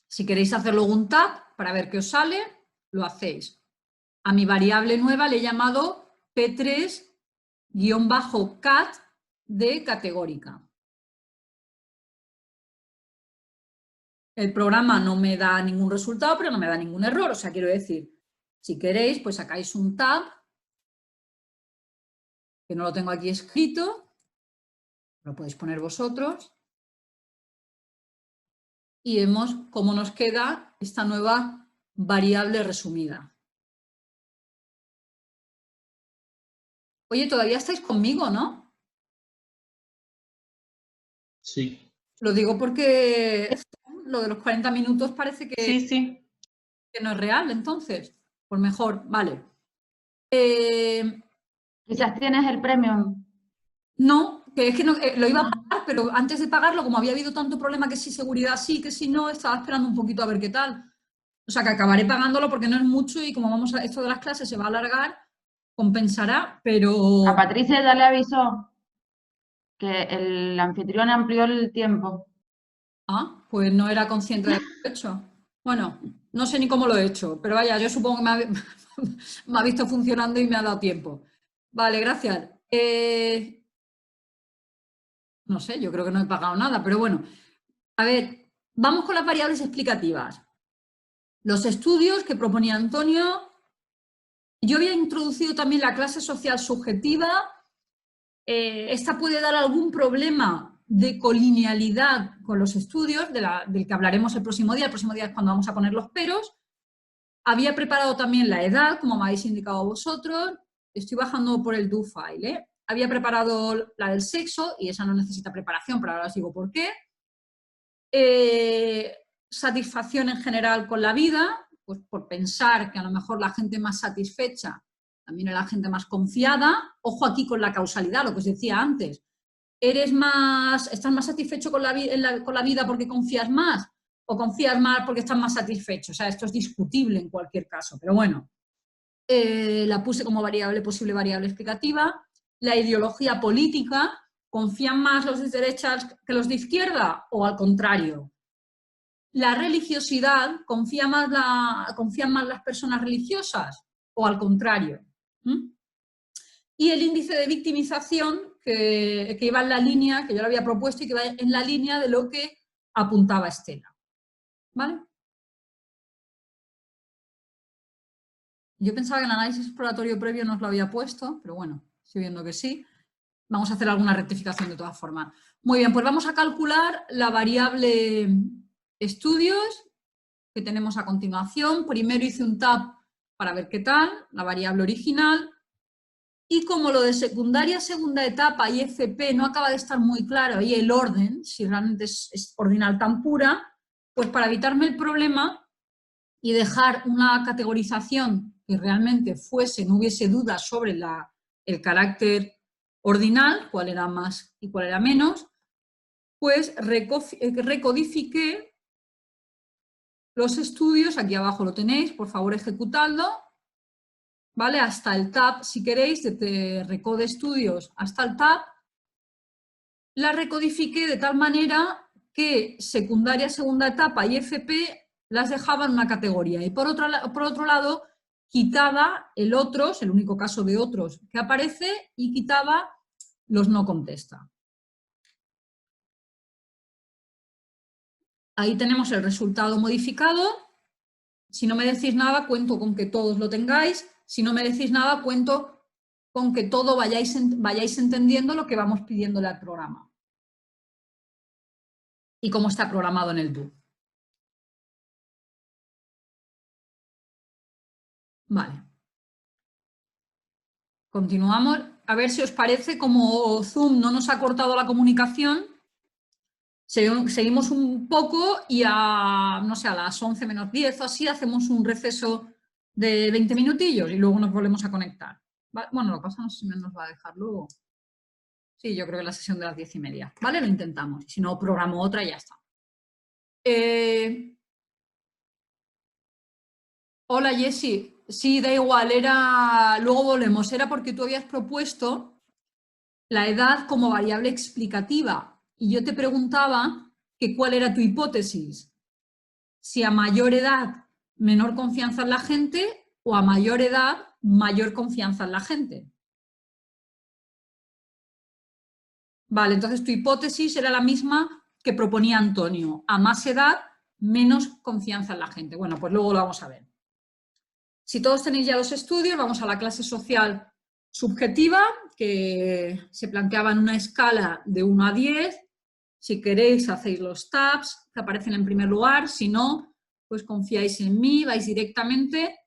Si queréis hacer luego un tab para ver qué os sale, lo hacéis. A mi variable nueva le he llamado P3-cat de categórica. El programa no me da ningún resultado, pero no me da ningún error. O sea, quiero decir, si queréis, pues sacáis un tab, que no lo tengo aquí escrito, lo podéis poner vosotros, y vemos cómo nos queda esta nueva variable resumida. Oye, todavía estáis conmigo, ¿no? Sí. Lo digo porque lo de los 40 minutos parece que, Sí, sí. que no es real, entonces. Pues mejor, vale. Quizás tienes el premium. No, que es que no, lo iba a pagar, pero antes de pagarlo, como había habido tanto problema que si seguridad sí, que si no, estaba esperando un poquito a ver qué tal. O sea, que acabaré pagándolo porque no es mucho y como vamos a esto de las clases se va a alargar, compensará, pero... A Patricia ya le avisó que el anfitrión amplió el tiempo. Ah, pues no era consciente de haberlo hecho. Bueno, no sé ni cómo lo he hecho, pero vaya, yo supongo que me ha visto funcionando y me ha dado tiempo. Vale, gracias. No sé, yo creo que no he pagado nada, pero bueno. A ver, vamos con las variables explicativas. Los estudios que proponía Antonio. Yo había introducido también la clase social subjetiva esta puede dar algún problema de colinealidad con los estudios, del que hablaremos el próximo día es cuando vamos a poner los peros. Había preparado también la edad, como me habéis indicado vosotros, estoy bajando por el do file, Había preparado la del sexo, y esa no necesita preparación, pero ahora os digo por qué. Satisfacción en general con la vida, pues por pensar que a lo mejor la gente más satisfecha también es la gente más confiada. Ojo aquí con la causalidad, lo que os decía antes. ¿Estás más satisfecho con la vida porque confías más? ¿O confías más porque estás más satisfecho? O sea, esto es discutible en cualquier caso, pero bueno. La puse como posible variable explicativa. La ideología política, ¿confían más los de derechas que los de izquierda o al contrario? La religiosidad, ¿confían más las personas religiosas o al contrario? Y el índice de victimización, que iba en la línea, que yo lo había propuesto y que va en la línea de lo que apuntaba Estela. ¿Vale? Yo pensaba que el análisis exploratorio previo no os lo había puesto, pero bueno, estoy viendo que sí. Vamos a hacer alguna rectificación de todas formas. Muy bien, pues vamos a calcular la variable estudios que tenemos a continuación. Primero hice un tab para ver qué tal, la variable original. Y como lo de secundaria, segunda etapa y FP no acaba de estar muy claro, y el orden, si realmente es ordinal tan pura, pues para evitarme el problema y dejar una categorización que realmente no hubiese dudas sobre el carácter ordinal, cuál era más y cuál era menos, pues recodifiqué los estudios, aquí abajo lo tenéis, por favor ejecutadlo, ¿vale? Hasta el tab, si queréis, de recode estudios hasta el tab, la recodifiqué de tal manera que secundaria, segunda etapa y FP las dejaba en una categoría. Y por otro lado, quitaba el otros, el único caso de otros que aparece, y quitaba los no contesta. Ahí tenemos el resultado modificado. Si no me decís nada, cuento con que todos lo tengáis. Si no me decís nada, cuento con que todo vayáis entendiendo lo que vamos pidiéndole al programa. Y cómo está programado en el do. Vale. Continuamos. A ver si os parece, como Zoom no nos ha cortado la comunicación, seguimos un poco y no sé, a las 11 menos 10 o así hacemos un receso de 20 minutillos y luego nos volvemos a conectar. Bueno, lo que pasa no sé si nos va a dejar luego. Sí, yo creo que la sesión de las 10:30. ¿Vale? Lo intentamos. Si no, programo otra y ya está. Hola, Jessy. Sí, da igual, luego volvemos. Era porque tú habías propuesto la edad como variable explicativa y yo te preguntaba que cuál era tu hipótesis. Si a mayor edad, menor confianza en la gente, o a mayor edad, mayor confianza en la gente. Vale, entonces tu hipótesis era la misma que proponía Antonio. A más edad, menos confianza en la gente. Bueno, pues luego lo vamos a ver. Si todos tenéis ya los estudios, vamos a la clase social subjetiva, que se planteaba en una escala de 1 a 10. Si queréis, hacéis los tabs que aparecen en primer lugar. Si no, pues confiáis en mí, vais directamente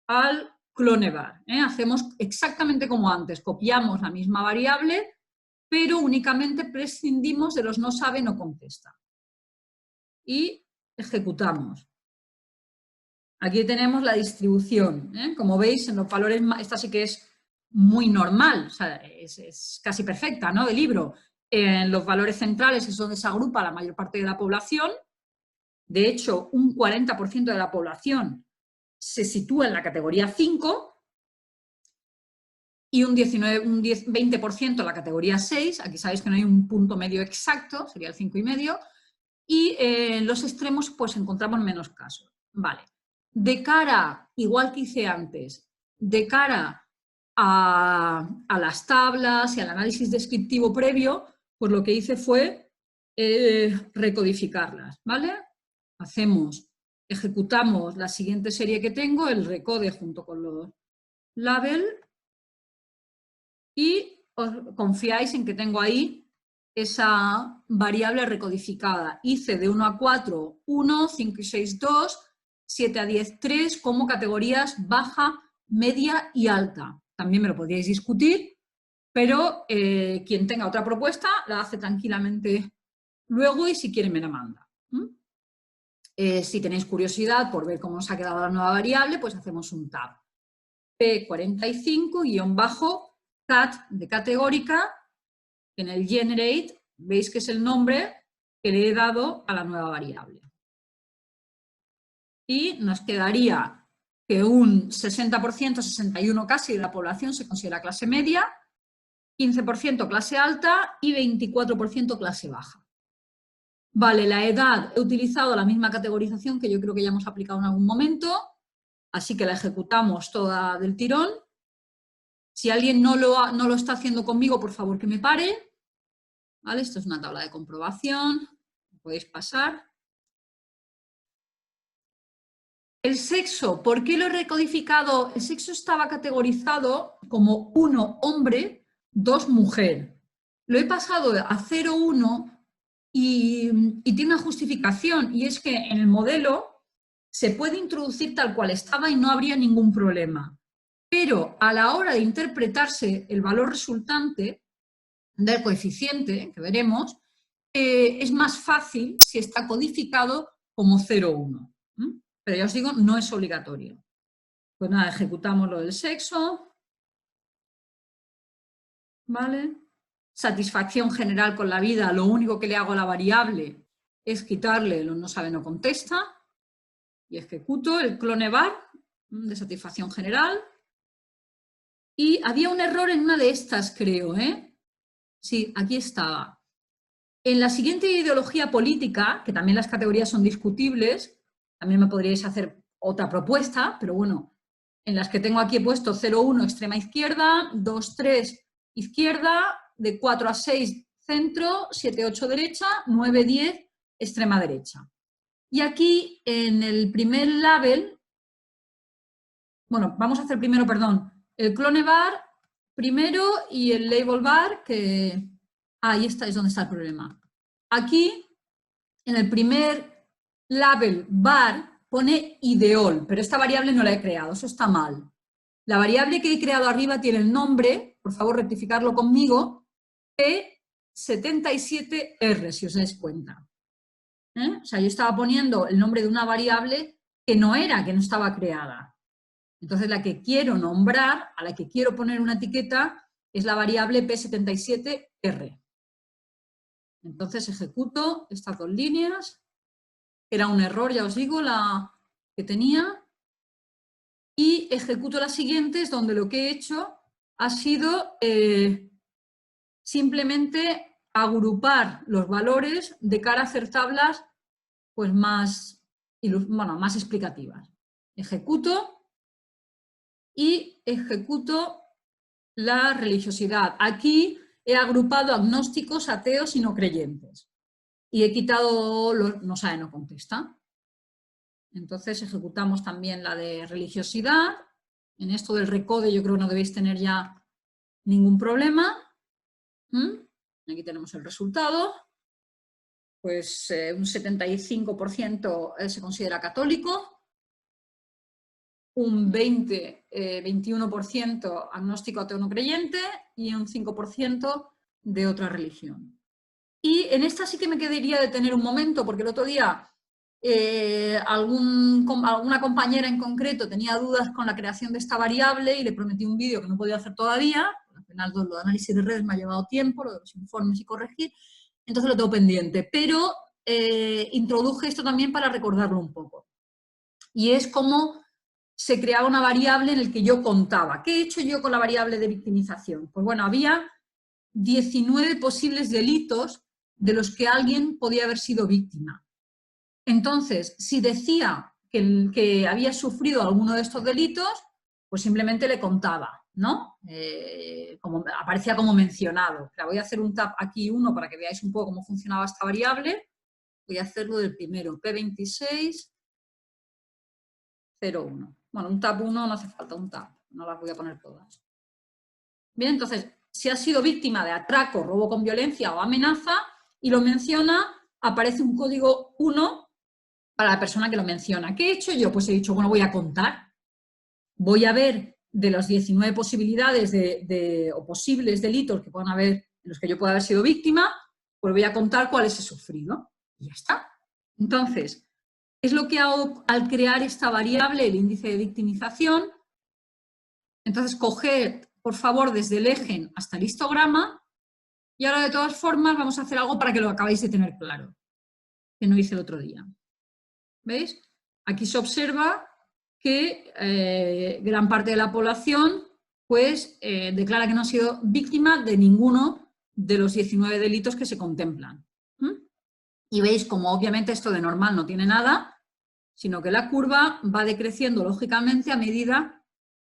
al clonebar. Hacemos exactamente como antes, copiamos la misma variable, pero únicamente prescindimos de los no sabe, no contesta. Y ejecutamos. Aquí tenemos la distribución. Como veis, en los valores, esta sí que es muy normal, o sea, es casi perfecta, ¿no? De libro. En los valores centrales es donde se agrupa la mayor parte de la población. De hecho, un 40% de la población se sitúa en la categoría 5 y un 20% en la categoría 6. Aquí sabéis que no hay un punto medio exacto, sería el 5,5. Y en los extremos pues encontramos menos casos. Vale. De cara, igual que hice antes, de cara a las tablas y al análisis descriptivo previo, pues lo que hice fue recodificarlas, ¿vale? Ejecutamos la siguiente serie que tengo, el recode junto con los label, y os confiáis en que tengo ahí esa variable recodificada. Hice de 1 a 4, 1, 5 y 6, 2, 7 a 10, 3, como categorías baja, media y alta. También me lo podríais discutir, pero quien tenga otra propuesta la hace tranquilamente luego y si quiere me la manda. Si tenéis curiosidad por ver cómo os ha quedado la nueva variable, pues hacemos un tab. P45-cat de categórica, en el generate veis que es el nombre que le he dado a la nueva variable. Y nos quedaría que un 60%, 61 casi de la población se considera clase media, 15% clase alta y 24% clase baja. Vale, la edad, he utilizado la misma categorización que yo creo que ya hemos aplicado en algún momento, así que la ejecutamos toda del tirón. Si alguien no lo está haciendo conmigo, por favor que me pare. ¿Vale? Esto es una tabla de comprobación, podéis pasar. El sexo, ¿por qué lo he recodificado? El sexo estaba categorizado como 1 hombre, 2 mujer. Lo he pasado a 0, 1 y tiene una justificación, y es que en el modelo se puede introducir tal cual estaba y no habría ningún problema. Pero a la hora de interpretarse el valor resultante del coeficiente, que veremos, es más fácil si está codificado como 0,1. Pero ya os digo, no es obligatorio. Pues nada, ejecutamos lo del sexo. ¿Vale? Satisfacción general con la vida, lo único que le hago a la variable es quitarle lo no sabe, no contesta. Y ejecuto el clone var de satisfacción general. Y había un error en una de estas, creo, ¿eh? Sí, aquí estaba. En la siguiente ideología política, que también las categorías son discutibles, también me podríais hacer otra propuesta, pero bueno, en las que tengo aquí he puesto 0,1 extrema izquierda, 2, 3 izquierda, de 4 a 6 centro, 7, 8 derecha, 9, 10 extrema derecha. Y aquí en el primer label, bueno, vamos a hacer primero, perdón, el clone bar primero y el label bar, que ahí está, es donde está el problema. Aquí, en el primer label bar, pone ideol, pero esta variable no la he creado, eso está mal. La variable que he creado arriba tiene el nombre, por favor rectificarlo conmigo, P77R, si os dais cuenta. O sea, yo estaba poniendo el nombre de una variable que no era, que no estaba creada. Entonces la que quiero nombrar, a la que quiero poner una etiqueta, es la variable P77R. Entonces ejecuto estas 2 líneas. Era un error, ya os digo, la que tenía. Y ejecuto las siguientes, donde lo que he hecho ha sido simplemente agrupar los valores de cara a hacer tablas pues más explicativas. Ejecuto y ejecuto la religiosidad. Aquí he agrupado agnósticos, ateos y no creyentes. Y he quitado los no sabe, no contesta. Entonces ejecutamos también la de religiosidad. En esto del recode yo creo que no debéis tener ya ningún problema. Aquí tenemos el resultado. Pues un 75% se considera católico, un 21% agnóstico ateo no creyente y un 5% de otra religión. Y en esta sí que me quedaría detener un momento, porque el otro día alguna compañera en concreto tenía dudas con la creación de esta variable y le prometí un vídeo que no podía hacer todavía. Al final lo de análisis de redes me ha llevado tiempo, lo de los informes y corregir, entonces lo tengo pendiente. Pero introduje esto también para recordarlo un poco. Y es cómo se creaba una variable en la que yo contaba. ¿Qué he hecho yo con la variable de victimización? Pues bueno, había 19 posibles delitos de los que alguien podía haber sido víctima. Entonces, si decía que había sufrido alguno de estos delitos, pues simplemente le contaba, ¿no? Aparecía como mencionado. Voy a hacer un tab aquí uno para que veáis un poco cómo funcionaba esta variable. Voy a hacerlo del primero, P2601. Bueno, un tab 1 no hace falta un tab, no las voy a poner todas. Bien, entonces, si ha sido víctima de atraco, robo con violencia o amenaza, y lo menciona, aparece un código 1 para la persona que lo menciona. ¿Qué he hecho yo? Pues he dicho, bueno, voy a contar. Voy a ver de las 19 posibilidades o posibles delitos que puedan haber, en los que yo pueda haber sido víctima, pues voy a contar cuáles he sufrido. Y ya está. Entonces, es lo que hago al crear esta variable, el índice de victimización. Entonces, coged, por favor, desde el eje hasta el histograma, y ahora, de todas formas, vamos a hacer algo para que lo acabéis de tener claro, que no hice el otro día. ¿Veis? Aquí se observa que gran parte de la población pues, declara que no ha sido víctima de ninguno de los 19 delitos que se contemplan. Y veis como obviamente esto de normal no tiene nada, sino que la curva va decreciendo lógicamente a medida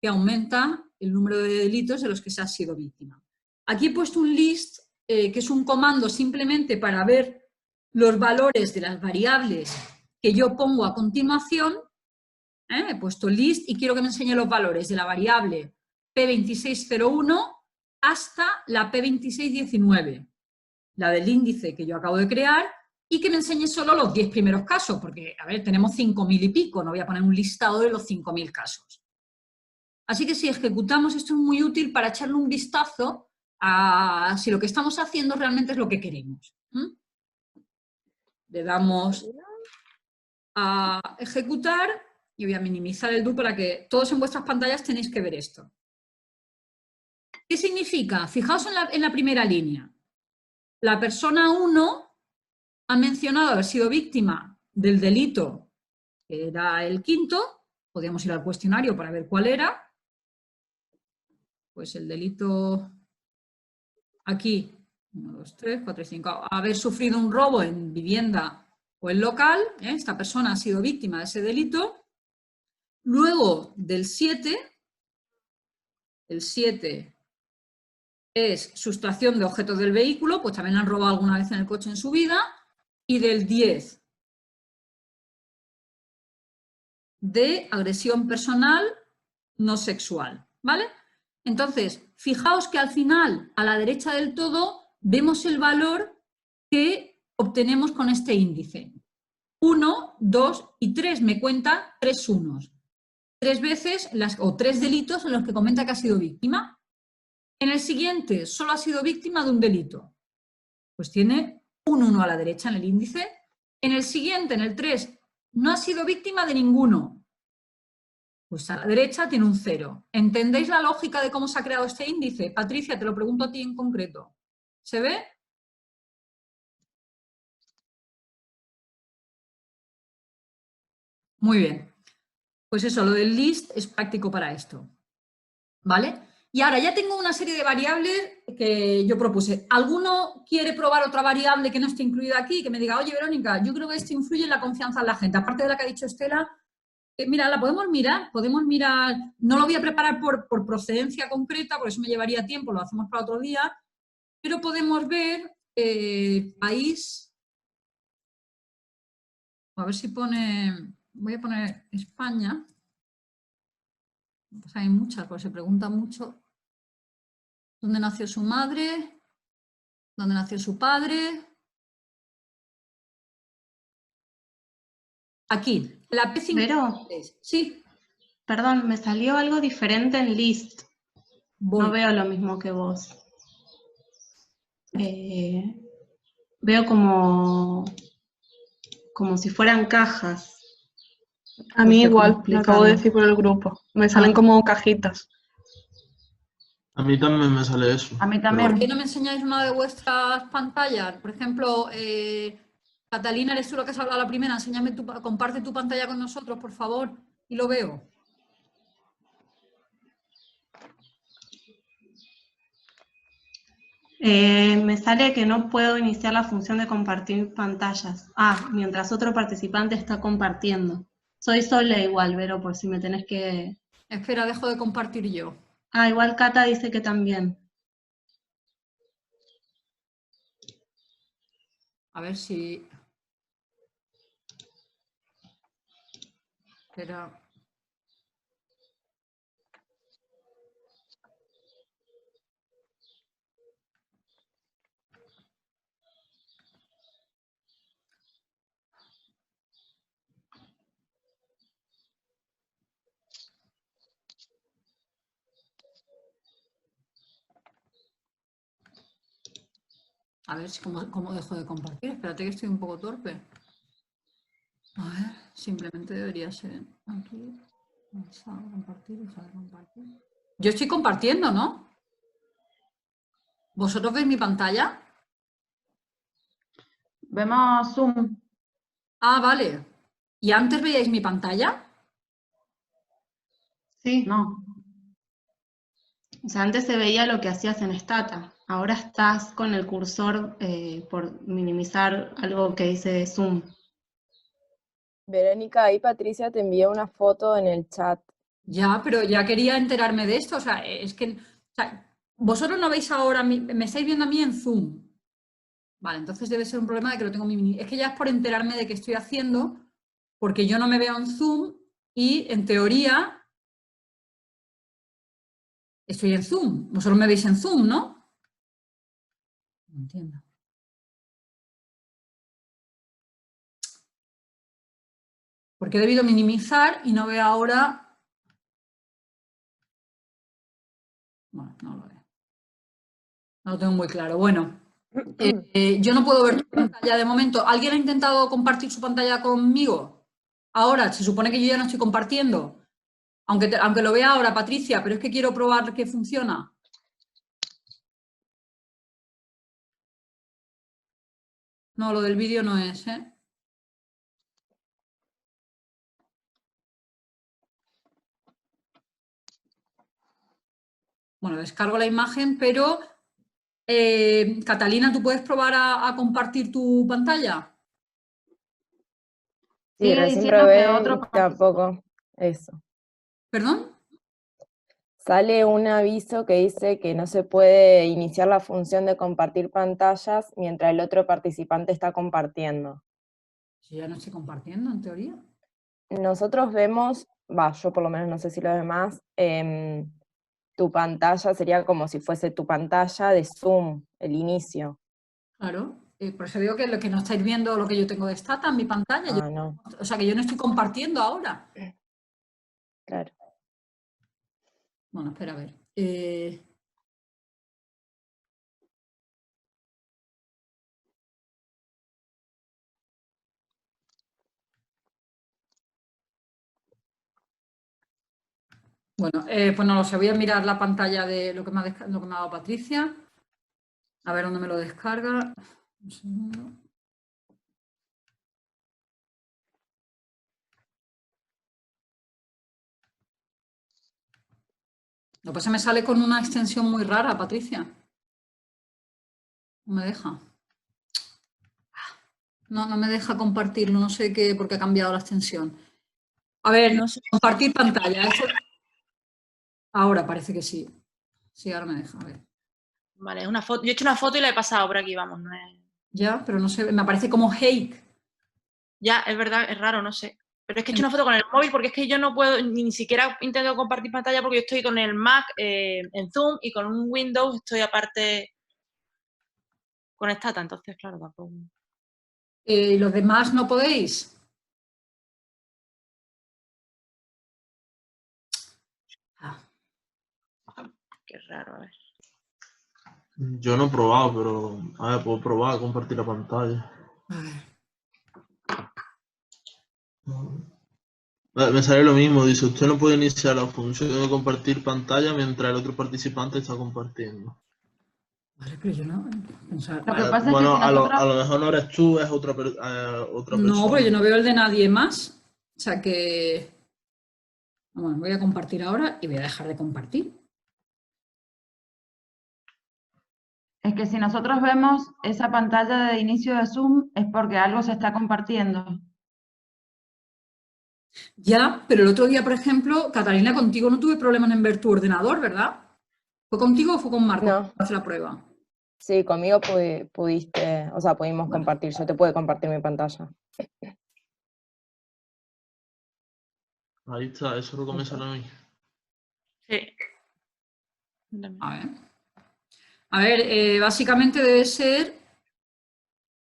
que aumenta el número de delitos de los que se ha sido víctima. Aquí he puesto un list, que es un comando simplemente para ver los valores de las variables que yo pongo a continuación. He puesto list y quiero que me enseñe los valores de la variable P2601 hasta la P2619, la del índice que yo acabo de crear, y que me enseñe solo los 10 primeros casos, porque, a ver, tenemos 5.000 y pico, no voy a poner un listado de los 5.000 casos. Así que si ejecutamos, esto es muy útil para echarle un vistazo a si lo que estamos haciendo realmente es lo que queremos. Le damos a ejecutar y voy a minimizar el do para que todos en vuestras pantallas tenéis que ver esto. ¿Qué significa? Fijaos en la primera línea. La persona 1 ha mencionado haber sido víctima del delito, que era el quinto. Podríamos ir al cuestionario para ver cuál era. Pues el delito aquí, 1, 2, 3, 4 y 5, haber sufrido un robo en vivienda o en local, esta persona ha sido víctima de ese delito. Luego del 7, el 7 es sustracción de objetos del vehículo, pues también han robado alguna vez en el coche en su vida, y del 10 de agresión personal no sexual, ¿vale? Entonces, fijaos que al final, a la derecha del todo, vemos el valor que obtenemos con este índice. 1, 2 y 3, me cuenta 3 unos. 3 veces, o 3 delitos en los que comenta que ha sido víctima. En el siguiente, solo ha sido víctima de un delito. Pues tiene un 1 a la derecha en el índice. En el siguiente, en el 3, no ha sido víctima de ninguno. Pues a la derecha tiene un 0. ¿Entendéis la lógica de cómo se ha creado este índice? Patricia, te lo pregunto a ti en concreto. ¿Se ve? Muy bien. Pues eso, lo del list es práctico para esto. ¿Vale? Y ahora ya tengo una serie de variables que yo propuse. ¿Alguno quiere probar otra variable que no esté incluida aquí? Que me diga, oye, Verónica, yo creo que esto influye en la confianza en la gente. Aparte de la que ha dicho Estela, mira, la podemos mirar, no lo voy a preparar por procedencia concreta, por eso me llevaría tiempo, lo hacemos para otro día, pero podemos ver país, a ver si pone, voy a poner España, pues hay muchas, porque se pregunta mucho, ¿dónde nació su madre? ¿Dónde nació su padre? Aquí, la P5. Vero, Sí. perdón, me salió algo diferente en list. Voy. No veo lo mismo que vos. Veo como si fueran cajas. A mí No sé cómo igual, lo acabo de explicarlo. decir por el grupo. Me salen como cajitas. A mí también me sale eso. A mí ¿Por también. qué no me enseñáis una de vuestras pantallas? Por ejemplo, Catalina, eres tú la que has hablado la primera. Comparte tu pantalla con nosotros, por favor, y lo veo. Me sale que no puedo iniciar la función de compartir pantallas. Mientras otro participante está compartiendo. Soy sola igual, Vero, por si me tenés que... Espera, dejo de compartir yo. Igual Cata dice que también. A ver si... Espera. A ver si cómo dejo de compartir. Espérate que estoy un poco torpe. A ver, simplemente debería ser aquí. Compartir, dejar de compartir. Yo estoy compartiendo, ¿no? ¿Vosotros veis mi pantalla? Vemos Zoom. Ah, vale. ¿Y antes veíais mi pantalla? Sí. No. O sea, antes se veía lo que hacías en Stata. Ahora estás con el cursor por minimizar algo que dice Zoom. Verónica, ahí Patricia te envió una foto en el chat. Ya, pero ya quería enterarme de esto. O sea, es que... O sea, vosotros no veis ahora... Me estáis viendo a mí en Zoom. Vale, entonces debe ser un problema de que lo tengo mi... Es que ya es por enterarme de qué estoy haciendo, porque yo no me veo en Zoom y, en teoría... Estoy en Zoom. Vosotros me veis en Zoom, ¿no? No entiendo. Porque he debido minimizar y no veo ahora... Bueno, no lo veo. No lo tengo muy claro. Bueno, yo no puedo ver tu pantalla de momento. ¿Alguien ha intentado compartir su pantalla conmigo? Ahora, se supone que yo ya no estoy compartiendo. Aunque lo vea ahora, Patricia, pero es que quiero probar que funciona. No, lo del vídeo no es, ¿eh? Bueno, descargo la imagen, pero Catalina, ¿tú puedes probar a compartir tu pantalla? Sí, Sigue recién diciendo que probé otros y tampoco. Eso. ¿Perdón? Sale un aviso que dice que no se puede iniciar la función de compartir pantallas mientras el otro participante está compartiendo. Si ya no estoy compartiendo, en teoría. Nosotros vemos, yo por lo menos no sé si los demás, tu pantalla sería como si fuese tu pantalla de Zoom, el inicio. Claro. Por eso digo que lo que no estáis viendo lo que yo tengo de Stata en mi pantalla. Ah, no, O sea, que yo no estoy compartiendo ahora. claro. Bueno, espera a ver. Bueno, pues no lo sé, voy a mirar la pantalla de lo que me ha dado Patricia. A ver dónde me lo descarga. Un segundo. Lo que pasa es que me sale con una extensión muy rara, Patricia. No me deja. No me deja compartirlo, no sé qué, porque ha cambiado la extensión. A ver, no sé, compartir pantalla. Ahora parece que sí. Sí, ahora me deja, a ver. Vale, es una foto. Yo he hecho una foto y la he pasado por aquí, vamos. No es... Ya, pero no sé, me aparece como hate. Ya, es verdad, es raro, no sé. Pero es que he hecho una foto con el móvil porque es que yo no puedo, ni siquiera intento compartir pantalla porque yo estoy con el Mac en Zoom y con un Windows estoy aparte conectada, entonces claro, tampoco. ¿Y los demás no podéis? Qué raro, a ver. Yo no he probado, pero a ver, puedo probar a compartir la pantalla. A ver. Me sale lo mismo, dice, usted no puede iniciar la función de compartir pantalla mientras el otro participante está compartiendo. Vale, pero yo no... Lo que pasa es que Bueno, si nosotros... a lo mejor no eres tú, es otra persona. No, pero yo no veo el de nadie más. O sea que... Bueno, voy a compartir ahora y voy a dejar de compartir. Es que si nosotros vemos esa pantalla de inicio de Zoom es porque algo se está compartiendo. Ya, pero el otro día, por ejemplo, Catalina, contigo no tuve problemas en ver tu ordenador, ¿verdad? ¿Fue contigo o fue con Marco? No. Hace la prueba. Sí, conmigo pudiste, o sea, pudimos compartir, yo te pude compartir mi pantalla. Ahí está, eso es lo que me sale a mí. Sí. A ver, básicamente debe ser...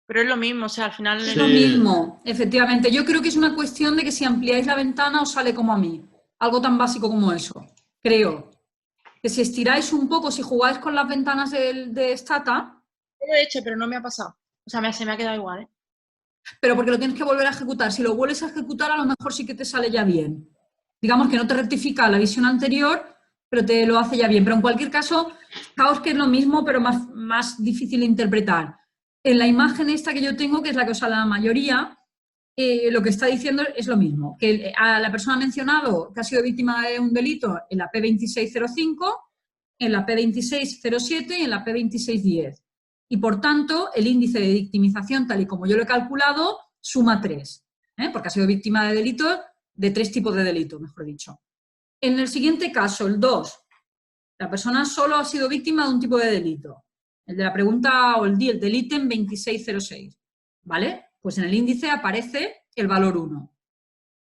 Pero es lo mismo, o sea, al final... Es lo mismo, efectivamente. Yo creo que es una cuestión de que si ampliáis la ventana os sale como a mí. Algo tan básico como eso. Creo. Que si estiráis un poco, si jugáis con las ventanas de Stata, lo he hecho, pero no me ha pasado. O sea, se me ha quedado igual, ¿eh? Pero porque lo tienes que volver a ejecutar. Si lo vuelves a ejecutar, a lo mejor sí que te sale ya bien. Digamos que no te rectifica la visión anterior, pero te lo hace ya bien. Pero en cualquier caso, fijaos que es lo mismo, pero más difícil de interpretar. En la imagen esta que yo tengo, que es la que os sale la mayoría, lo que está diciendo es lo mismo, que a la persona ha mencionado que ha sido víctima de un delito en la P2605, en la P2607 y en la P2610. Y, por tanto, el índice de victimización, tal y como yo lo he calculado, suma 3, porque ha sido víctima de delitos, de 3 tipos de delitos, mejor dicho. En el siguiente caso, el 2, la persona solo ha sido víctima de un tipo de delito, el de la pregunta o el del ítem 2606, ¿vale? Pues en el índice aparece el valor 1.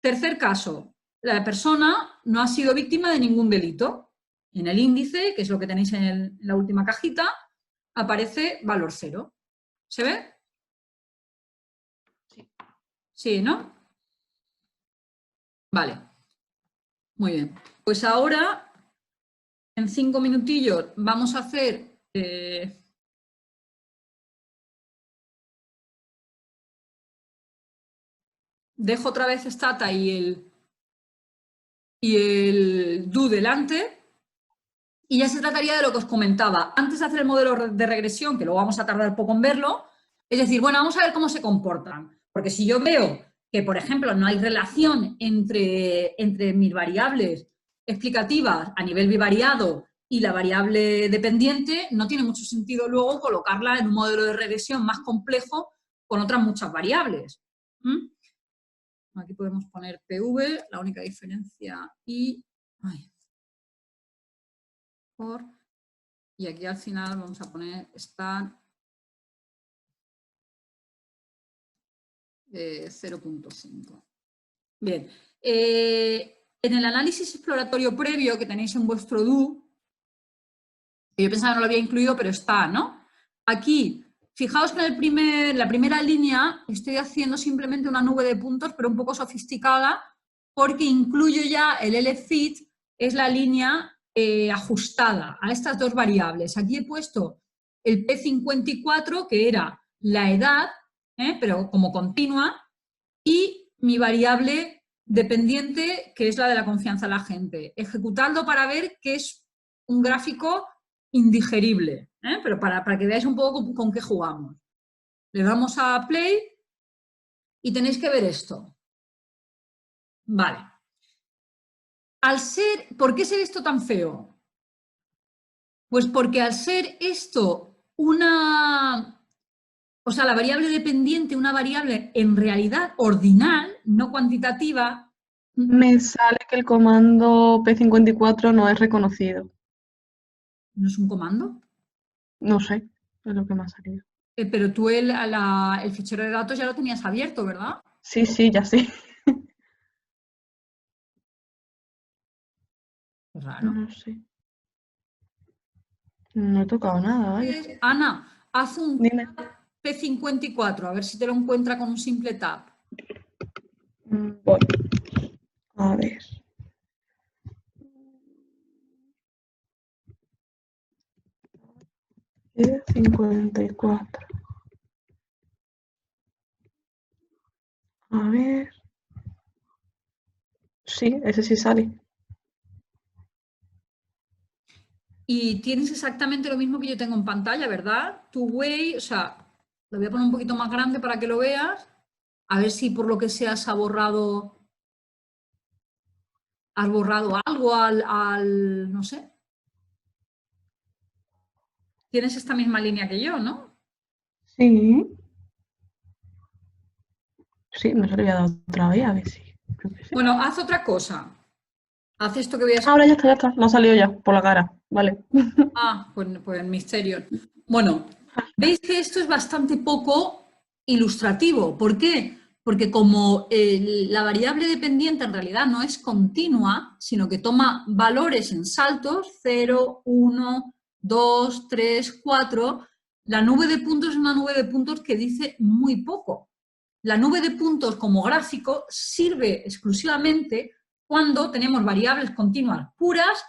Tercer caso, la persona no ha sido víctima de ningún delito. En el índice, que es lo que tenéis en la última cajita, aparece valor 0. ¿Se ve? Sí. Sí, ¿no? Vale. Muy bien. Pues ahora, en 5 minutillos, vamos a hacer... dejo otra vez Stata y el do delante. Y ya se trataría de lo que os comentaba. Antes de hacer el modelo de regresión, que luego vamos a tardar poco en verlo, es decir, bueno, vamos a ver cómo se comportan. Porque si yo veo que, por ejemplo, no hay relación entre mis variables explicativas a nivel bivariado y la variable dependiente, no tiene mucho sentido luego colocarla en un modelo de regresión más complejo con otras muchas variables. Aquí podemos poner PV, la única diferencia, y aquí al final vamos a poner star 0.5. Bien, en el análisis exploratorio previo que tenéis en vuestro DO, yo pensaba que no lo había incluido, pero está, ¿no? Aquí, fijaos que en la primera línea estoy haciendo simplemente una nube de puntos, pero un poco sofisticada, porque incluyo ya el LFIT, es la línea ajustada a estas dos variables. Aquí he puesto el P54, que era la edad, pero como continua, y mi variable dependiente, que es la de la confianza en la gente. Ejecutando para ver que es un gráfico indigerible, pero para que veáis un poco con qué jugamos. Le damos a play y tenéis que ver esto. Vale. ¿Por qué se ve esto tan feo? Pues porque al ser esto la variable dependiente, una variable en realidad ordinal, no cuantitativa. Me sale que el comando P54 no es reconocido. ¿No es un comando? No sé, es lo que me ha salido. Pero tú el fichero de datos ya lo tenías abierto, ¿verdad? Sí, ya sé. Es raro. No sé. No he tocado nada, vaya. Ana, haz un Dime. P54, a ver si te lo encuentra con un simple tab. Voy. A ver. P54. A ver. Sí, ese sí sale. Y tienes exactamente lo mismo que yo tengo en pantalla, ¿verdad? Two-way, o sea, lo voy a poner un poquito más grande para que lo veas. A ver si por lo que sea se ha borrado... ¿Has borrado algo no sé? Tienes esta misma línea que yo, ¿no? Sí. Sí, me lo había dado otra vez, a ver si. Bueno, haz otra cosa. Haz esto que voy a hacer. Ahora ya está. No ha salido ya, por la cara. Vale. Pues misterio. Bueno, veis que esto es bastante poco ilustrativo. ¿Por qué? Porque como la variable dependiente en realidad no es continua, sino que toma valores en saltos, 0, 1, 2, 3, 4, la nube de puntos es una nube de puntos que dice muy poco. La nube de puntos como gráfico sirve exclusivamente cuando tenemos variables continuas puras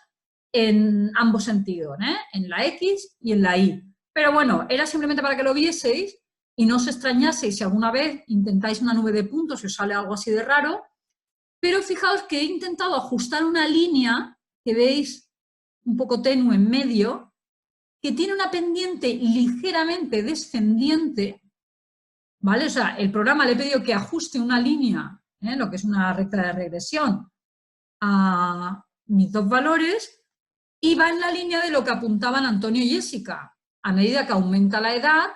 en ambos sentidos, en la X y en la Y. Pero bueno, era simplemente para que lo vieseis y no os extrañaseis si alguna vez intentáis una nube de puntos y os sale algo así de raro. Pero fijaos que he intentado ajustar una línea que veis un poco tenue en medio, que tiene una pendiente ligeramente descendiente, ¿vale? O sea, el programa le he pedido que ajuste una línea, lo que es una recta de regresión, a mis dos valores, y va en la línea de lo que apuntaban Antonio y Jessica. A medida que aumenta la edad,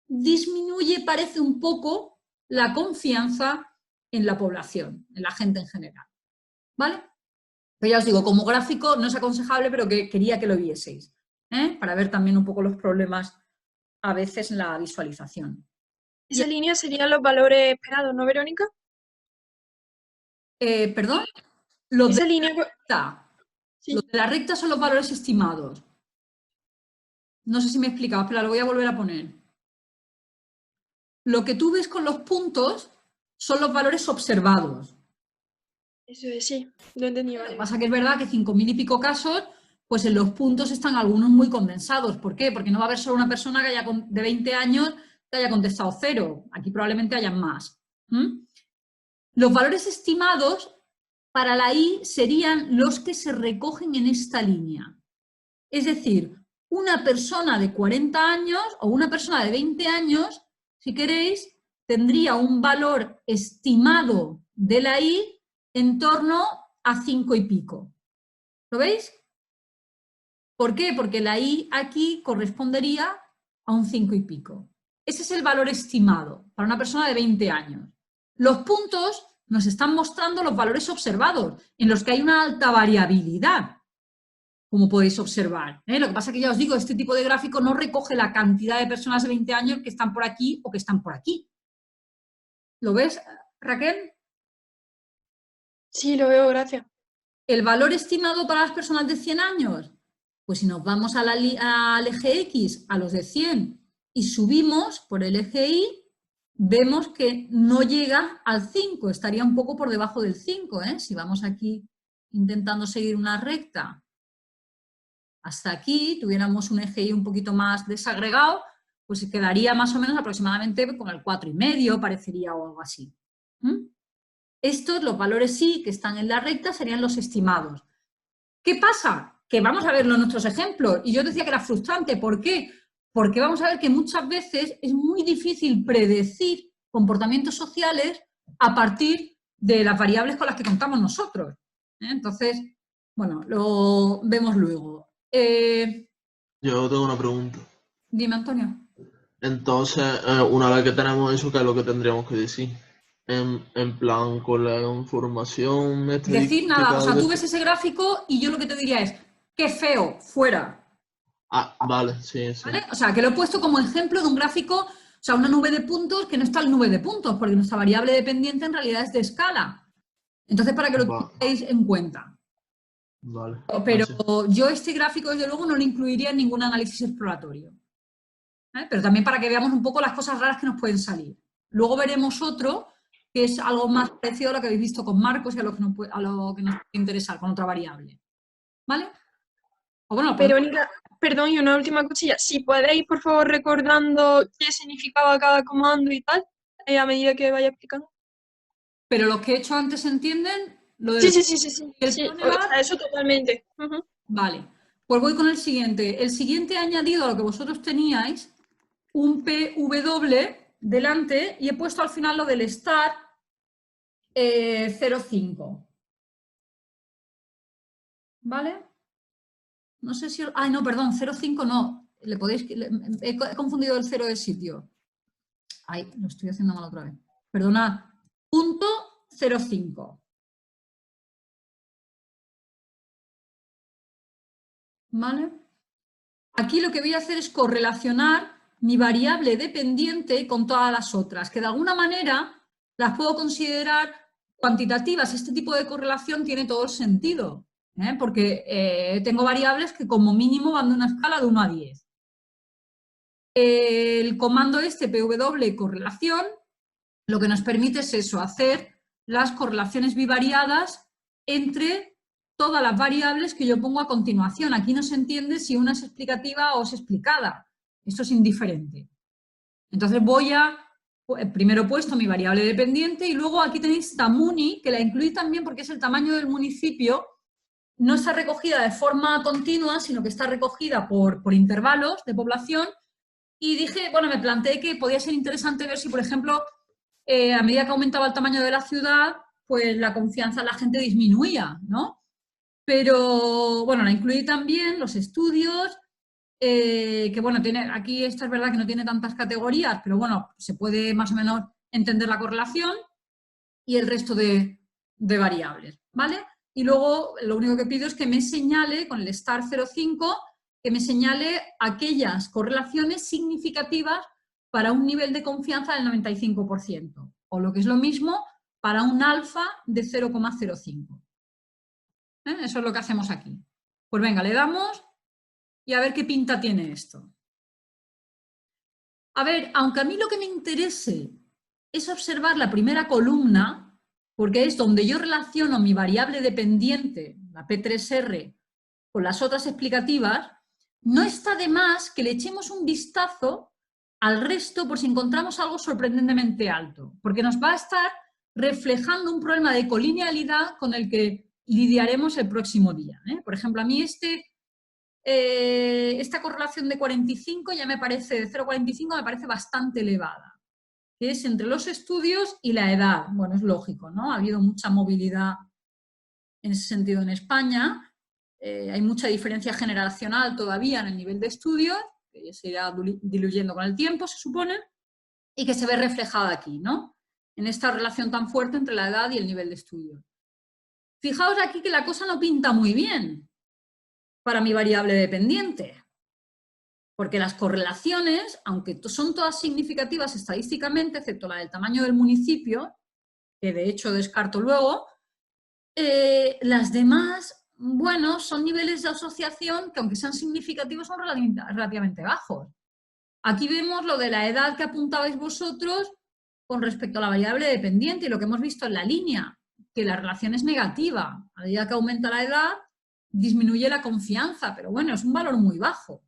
disminuye, parece un poco, la confianza en la población, en la gente en general, ¿vale? Pues ya os digo, como gráfico no es aconsejable, pero que quería que lo vieseis, para ver también un poco los problemas a veces en la visualización. Esa línea serían los valores esperados, ¿no, Verónica? ¿Perdón? Los Esa de línea... la recta. Sí. Los de la recta son los valores estimados. No sé si me he explicado, pero lo voy a volver a poner. Lo que tú ves con los puntos son los valores observados. Eso es, sí, lo entendí. Lo que Vale. pasa que es verdad que 5.000 y pico casos, pues en los puntos están algunos muy condensados. ¿Por qué? Porque no va a haber solo una persona que de 20 años que haya contestado 0. Aquí probablemente hayan más. Los valores estimados para la I serían los que se recogen en esta línea. Es decir, una persona de 40 años o una persona de 20 años, si queréis, tendría un valor estimado de la I en torno a 5 y pico. ¿Lo veis? ¿Por qué? Porque la I aquí correspondería a un 5 y pico. Ese es el valor estimado para una persona de 20 años. Los puntos nos están mostrando los valores observados, en los que hay una alta variabilidad, como podéis observar. Lo que pasa es que ya os digo, este tipo de gráfico no recoge la cantidad de personas de 20 años que están por aquí o que están por aquí. ¿Lo ves, Raquel? Sí, lo veo, gracias. ¿El valor estimado para las personas de 100 años? Pues si nos vamos al eje X, a los de 100, y subimos por el eje Y, vemos que no llega al 5, estaría un poco por debajo del 5. Si vamos aquí intentando seguir una recta hasta aquí, tuviéramos un eje Y un poquito más desagregado, pues se quedaría más o menos aproximadamente con el 4,5, parecería, o algo así. Estos, los valores sí que están en la recta, serían los estimados. ¿Qué pasa? Que vamos a verlo en nuestros ejemplos. Y yo decía que era frustrante. ¿Por qué? Porque vamos a ver que muchas veces es muy difícil predecir comportamientos sociales a partir de las variables con las que contamos nosotros. Entonces, bueno, lo vemos luego. Yo tengo una pregunta. Dime, Antonio. Entonces, una vez que tenemos eso, ¿qué es lo que tendríamos que decir? En plan, con la información Decir nada, o sea, estadística tú ves ese gráfico y yo lo que te diría es, qué feo, fuera. Ah, vale, sí, sí. ¿Vale? O sea, que lo he puesto como ejemplo de un gráfico, o sea, una nube de puntos que no está en nube de puntos, porque nuestra variable dependiente en realidad es de escala. Entonces, para que lo tengáis en cuenta. Vale. Pero Gracias. yo este gráfico, desde luego, no lo incluiría en ningún análisis exploratorio. Pero también para que veamos un poco las cosas raras que nos pueden salir. Luego veremos otro, que es algo más parecido a lo que habéis visto con Marcos y a lo que nos puede interesar con otra variable. ¿Vale? O bueno, Verónica, perdón, y una última cosilla. Si podéis, por favor, recordando qué significaba cada comando y tal, a medida que vaya explicando. pero los que he hecho antes se entienden. Lo del Sí. el Sí, clone bar, eso totalmente. vale. Pues voy con el siguiente. El siguiente ha añadido a lo que vosotros teníais un PW delante y he puesto al final lo del start 0,5. ¿Vale? No sé si... Ay, no, perdón, 0,5 no. He confundido el 0 de sitio. Ay, lo estoy haciendo mal otra vez. Perdonad. Punto 0,5. ¿Vale? Aquí lo que voy a hacer es correlacionar mi variable dependiente con todas las otras, que de alguna manera las puedo considerar cuantitativas. Este tipo de correlación tiene todo el sentido, porque tengo variables que como mínimo van de una escala de 1 a 10. El comando este, pw correlación, lo que nos permite es eso, hacer las correlaciones bivariadas entre todas las variables que yo pongo a continuación. Aquí no se entiende si una es explicativa o es explicada. Esto es indiferente. Entonces primero he puesto mi variable dependiente y luego aquí tenéis Tamuni, que la incluí también porque es el tamaño del municipio. No está recogida de forma continua, sino que está recogida por intervalos de población. Y dije, bueno, me planteé que podía ser interesante ver si, por ejemplo, a medida que aumentaba el tamaño de la ciudad, pues la confianza en la gente disminuía, ¿no? Pero, bueno, la incluí también, los estudios, que bueno, aquí esta es verdad que no tiene tantas categorías, pero bueno, se puede más o menos entender la correlación y el resto de variables, ¿vale? Y luego lo único que pido es que me señale, con el star 05, que me señale aquellas correlaciones significativas para un nivel de confianza del 95%, o lo que es lo mismo, para un alfa de 0,05. Eso es lo que hacemos aquí. Pues venga, le damos y a ver qué pinta tiene esto. A ver, aunque a mí lo que me interese es observar la primera columna, porque es donde yo relaciono mi variable dependiente, la P3R, con las otras explicativas, no está de más que le echemos un vistazo al resto por si encontramos algo sorprendentemente alto, porque nos va a estar reflejando un problema de colinealidad con el que lidiaremos el próximo día. Por ejemplo, a mí esta correlación de 45 ya me parece, de 0,45 me parece bastante elevada, que es entre los estudios y la edad. Bueno, es lógico, ¿no? Ha habido mucha movilidad en ese sentido en España. Hay mucha diferencia generacional todavía en el nivel de estudios, que se irá diluyendo con el tiempo, se supone, y que se ve reflejada aquí, ¿no? En esta relación tan fuerte entre la edad y el nivel de estudio. Fijaos aquí que la cosa no pinta muy bien para mi variable dependiente, porque las correlaciones, aunque son todas significativas estadísticamente, excepto la del tamaño del municipio, que de hecho descarto luego, las demás, bueno, son niveles de asociación que aunque sean significativos son relativamente bajos. Aquí vemos lo de la edad que apuntabais vosotros con respecto a la variable dependiente y lo que hemos visto en la línea, que la relación es negativa. A medida que aumenta la edad, disminuye la confianza, pero bueno, es un valor muy bajo.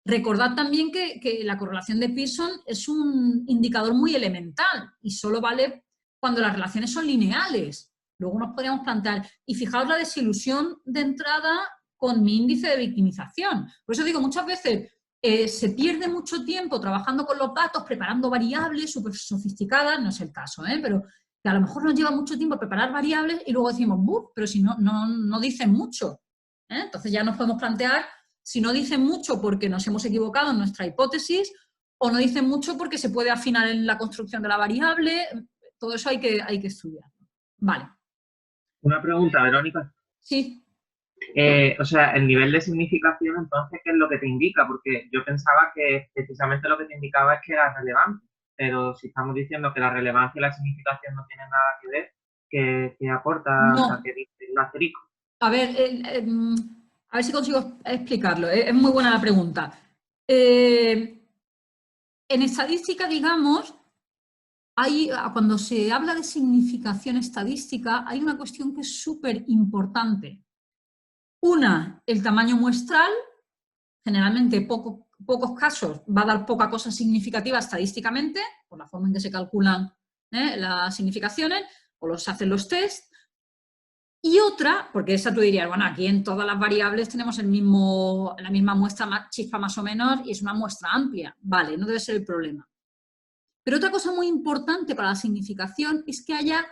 Recordad también que la correlación de Pearson es un indicador muy elemental y solo vale cuando las relaciones son lineales. Luego nos podríamos plantear, y fijaos la desilusión de entrada con mi índice de victimización. Por eso digo, muchas veces se pierde mucho tiempo trabajando con los datos, preparando variables súper sofisticadas, no es el caso, pero que a lo mejor nos lleva mucho tiempo preparar variables y luego decimos, pero si no dicen mucho. Entonces ya nos podemos plantear si no dicen mucho porque nos hemos equivocado en nuestra hipótesis o no dicen mucho porque se puede afinar en la construcción de la variable. Todo eso hay que estudiar. Vale. Una pregunta, Verónica. Sí. O sea, el nivel de significación, entonces, ¿qué es lo que te indica? Porque yo pensaba que precisamente lo que te indicaba es que era relevante, pero si estamos diciendo que la relevancia y la significación no tienen nada que ver, ¿qué aporta? No. O sea, ¿qué dice el asterisco? A ver si consigo explicarlo. Es muy buena la pregunta. En estadística, digamos, cuando se habla de significación estadística, hay una cuestión que es súper importante. Una, el tamaño muestral. Generalmente, pocos casos va a dar poca cosa significativa estadísticamente, por la forma en que se calculan las significaciones, o se hacen los test. Y otra, porque esa tú dirías, bueno, aquí en todas las variables tenemos la misma muestra chispa más o menos y es una muestra amplia. Vale, no debe ser el problema. Pero otra cosa muy importante para la significación es que haya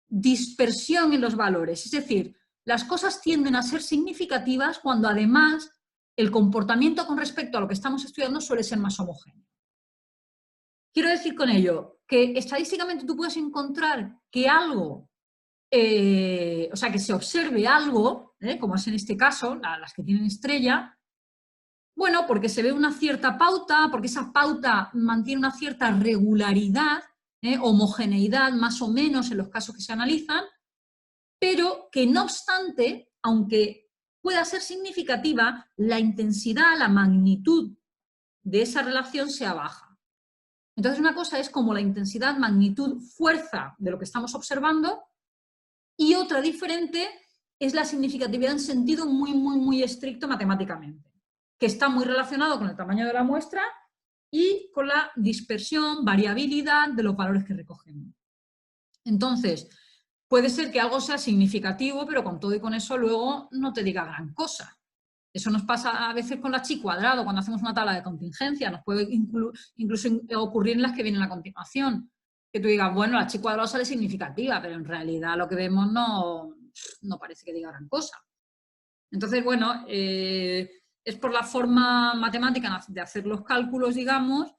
dispersión en los valores. Es decir, las cosas tienden a ser significativas cuando además el comportamiento con respecto a lo que estamos estudiando suele ser más homogéneo. Quiero decir con ello que estadísticamente tú puedes encontrar que algo, o sea, que se observe algo, como es en este caso, las que tienen estrella, bueno, porque se ve una cierta pauta, porque esa pauta mantiene una cierta regularidad, homogeneidad más o menos en los casos que se analizan, pero que no obstante, aunque pueda ser significativa, la intensidad, la magnitud de esa relación sea baja. Entonces una cosa es como la intensidad, magnitud, fuerza de lo que estamos observando y otra diferente es la significatividad en sentido muy, muy, muy estricto matemáticamente. que está muy relacionado con el tamaño de la muestra y con la dispersión, variabilidad de los valores que recogemos. Entonces, puede ser que algo sea significativo, pero con todo y con eso luego no te diga gran cosa. Eso nos pasa a veces con la chi cuadrado, cuando hacemos una tabla de contingencia, nos puede incluso ocurrir en las que vienen a continuación. Que tú digas, bueno, la chi cuadrado sale significativa, pero en realidad lo que vemos no parece que diga gran cosa. Entonces, bueno, es por la forma matemática de hacer los cálculos, digamos,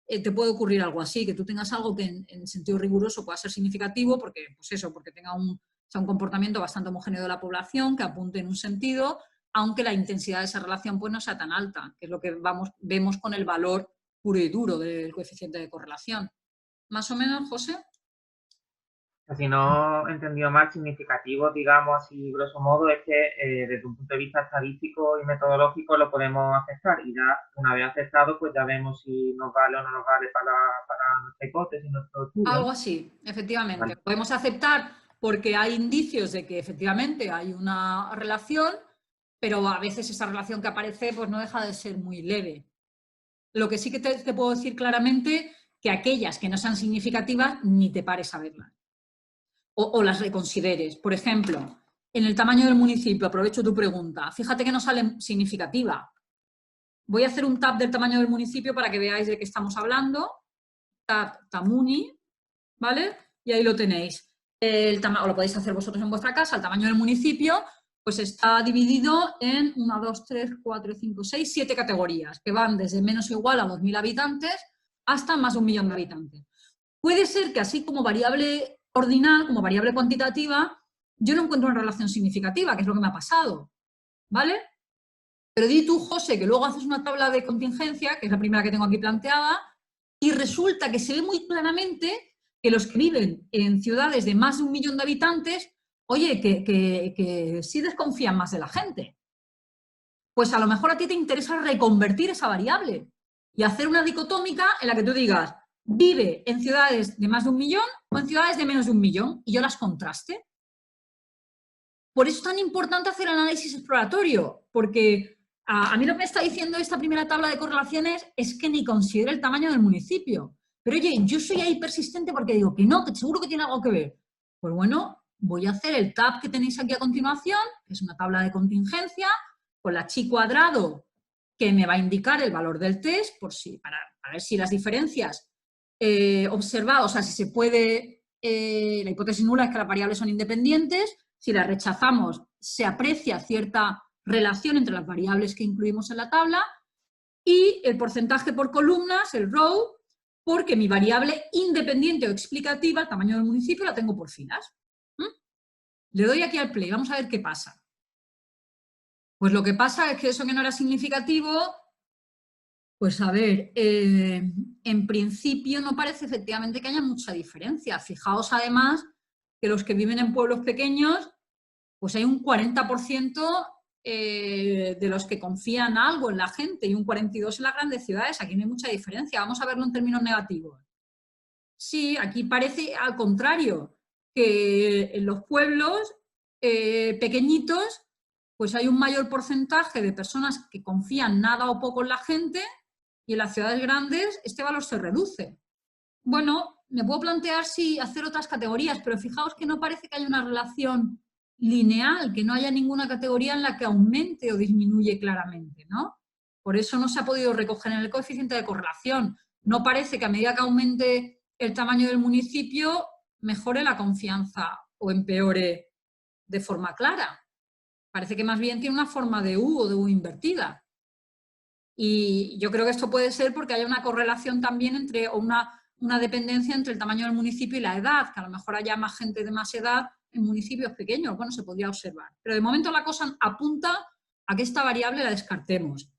te puede ocurrir algo así, que tú tengas algo que en sentido riguroso pueda ser significativo, porque, pues eso, porque tenga un comportamiento bastante homogéneo de la población, que apunte en un sentido, aunque la intensidad de esa relación pues, no sea tan alta, que es lo que vemos con el valor puro y duro del coeficiente de correlación. ¿Más o menos, José? Si no he entendido mal, significativo, digamos así, grosso modo, es que desde un punto de vista estadístico y metodológico lo podemos aceptar y ya una vez aceptado, pues ya vemos si nos vale o no nos vale para nuestra hipótesis, nuestro estudio. Algo así, efectivamente. Vale. Podemos aceptar porque hay indicios de que efectivamente hay una relación, pero a veces esa relación que aparece pues no deja de ser muy leve. Lo que sí que te puedo decir claramente que aquellas que no sean significativas ni te pares a verlas. O las reconsideres. Por ejemplo, en el tamaño del municipio, aprovecho tu pregunta, fíjate que no sale significativa. Voy a hacer un tab del tamaño del municipio para que veáis de qué estamos hablando. Tab Tamuni, ¿vale? Y ahí lo tenéis. O lo podéis hacer vosotros en vuestra casa. El tamaño del municipio pues está dividido en 1, 2, 3, 4, 5, 6, 7 categorías, que van desde menos o igual a 2.000 habitantes hasta más de 1 millón de habitantes. Puede ser que así como variable ordinal, como variable cuantitativa, yo no encuentro una relación significativa, que es lo que me ha pasado, ¿vale? Pero di tú, José, que luego haces una tabla de contingencia, que es la primera que tengo aquí planteada, y resulta que se ve muy claramente que los que viven en ciudades de más de 1 millón de habitantes, oye, que sí desconfían más de la gente. Pues a lo mejor a ti te interesa reconvertir esa variable y hacer una dicotómica en la que tú digas, vive en ciudades de más de 1 millón o en ciudades de menos de 1 millón, y yo las contraste. Por eso es tan importante hacer análisis exploratorio, porque a mí lo que me está diciendo esta primera tabla de correlaciones es que ni considera el tamaño del municipio. Pero oye, yo soy ahí persistente porque digo que no, que seguro que tiene algo que ver. Pues bueno, voy a hacer el tab que tenéis aquí a continuación, que es una tabla de contingencia, con la chi cuadrado, que me va a indicar el valor del test, para ver si las diferencias observadas, o sea, si se puede, la hipótesis nula es que las variables son independientes, si las rechazamos se aprecia cierta relación entre las variables que incluimos en la tabla, y el porcentaje por columnas, el row, porque mi variable independiente o explicativa, el tamaño del municipio, la tengo por filas. Le doy aquí al play, vamos a ver qué pasa. Pues lo que pasa es que eso que no era significativo, pues a ver, en principio no parece efectivamente que haya mucha diferencia. Fijaos además que los que viven en pueblos pequeños, pues hay un 40% de los que confían algo en la gente y un 42% en las grandes ciudades. Aquí no hay mucha diferencia. Vamos a verlo en términos negativos. Sí, aquí parece al contrario, que en los pueblos pequeñitos pues hay un mayor porcentaje de personas que confían nada o poco en la gente, y en las ciudades grandes este valor se reduce. Bueno, me puedo plantear si hacer otras categorías, pero fijaos que no parece que haya una relación lineal, que no haya ninguna categoría en la que aumente o disminuye claramente, ¿no? Por eso no se ha podido recoger en el coeficiente de correlación. No parece que a medida que aumente el tamaño del municipio mejore la confianza o empeore de forma clara. Parece que más bien tiene una forma de U o de U invertida. Y yo creo que esto puede ser porque haya una correlación también entre, o una dependencia entre el tamaño del municipio y la edad, que a lo mejor haya más gente de más edad en municipios pequeños. Bueno, se podría observar. Pero de momento la cosa apunta a que esta variable la descartemos.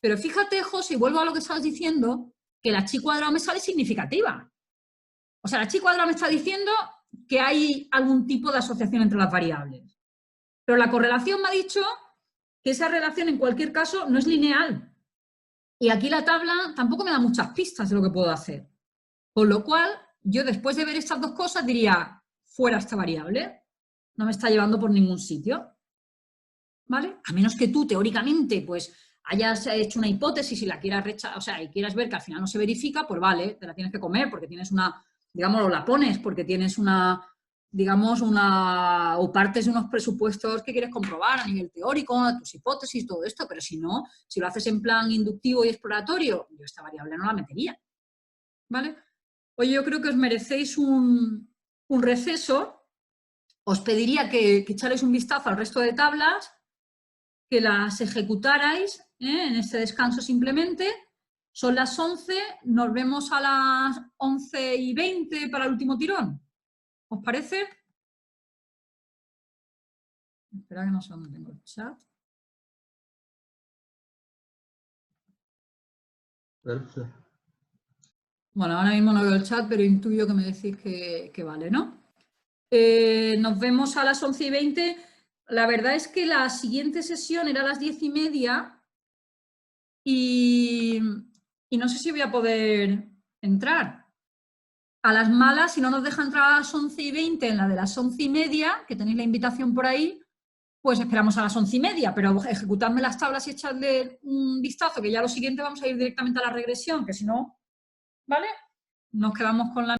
Pero fíjate, José, y vuelvo a lo que estabas diciendo, que la chi cuadrado me sale significativa. O sea, la chi cuadrado me está diciendo que hay algún tipo de asociación entre las variables. Pero la correlación me ha dicho que esa relación en cualquier caso no es lineal. Y aquí la tabla tampoco me da muchas pistas de lo que puedo hacer. Con lo cual, yo después de ver estas dos cosas diría, fuera esta variable, no me está llevando por ningún sitio. ¿Vale? A menos que tú, teóricamente, pues hayas hecho una hipótesis y la quieras rechazar, o sea, y quieras ver que al final no se verifica, pues vale, te la tienes que comer porque tienes una, digamos, o la pones porque tienes una, digamos, o partes de unos presupuestos que quieres comprobar a nivel teórico, tus hipótesis, todo esto, pero si no, si lo haces en plan inductivo y exploratorio, yo esta variable no la metería, ¿vale? Oye, yo creo que os merecéis un receso, os pediría que echarais un vistazo al resto de tablas, que las ejecutarais en este descanso simplemente. Son las 11, nos vemos a las 11:20 para el último tirón. ¿Os parece? Espera que no sé dónde tengo el chat. Perfecto. Bueno, ahora mismo no veo el chat, pero intuyo que me decís que vale, ¿no? Nos vemos a las 11:20. La verdad es que la siguiente sesión era a las 10:30 y no sé si voy a poder entrar. A las malas, si no nos deja entrar a las 11:20 en la de las 11:30, que tenéis la invitación por ahí, pues esperamos a las 11:30, pero ejecutadme las tablas y echadle un vistazo, que ya lo siguiente vamos a ir directamente a la regresión, que si no, ¿vale? Nos quedamos con la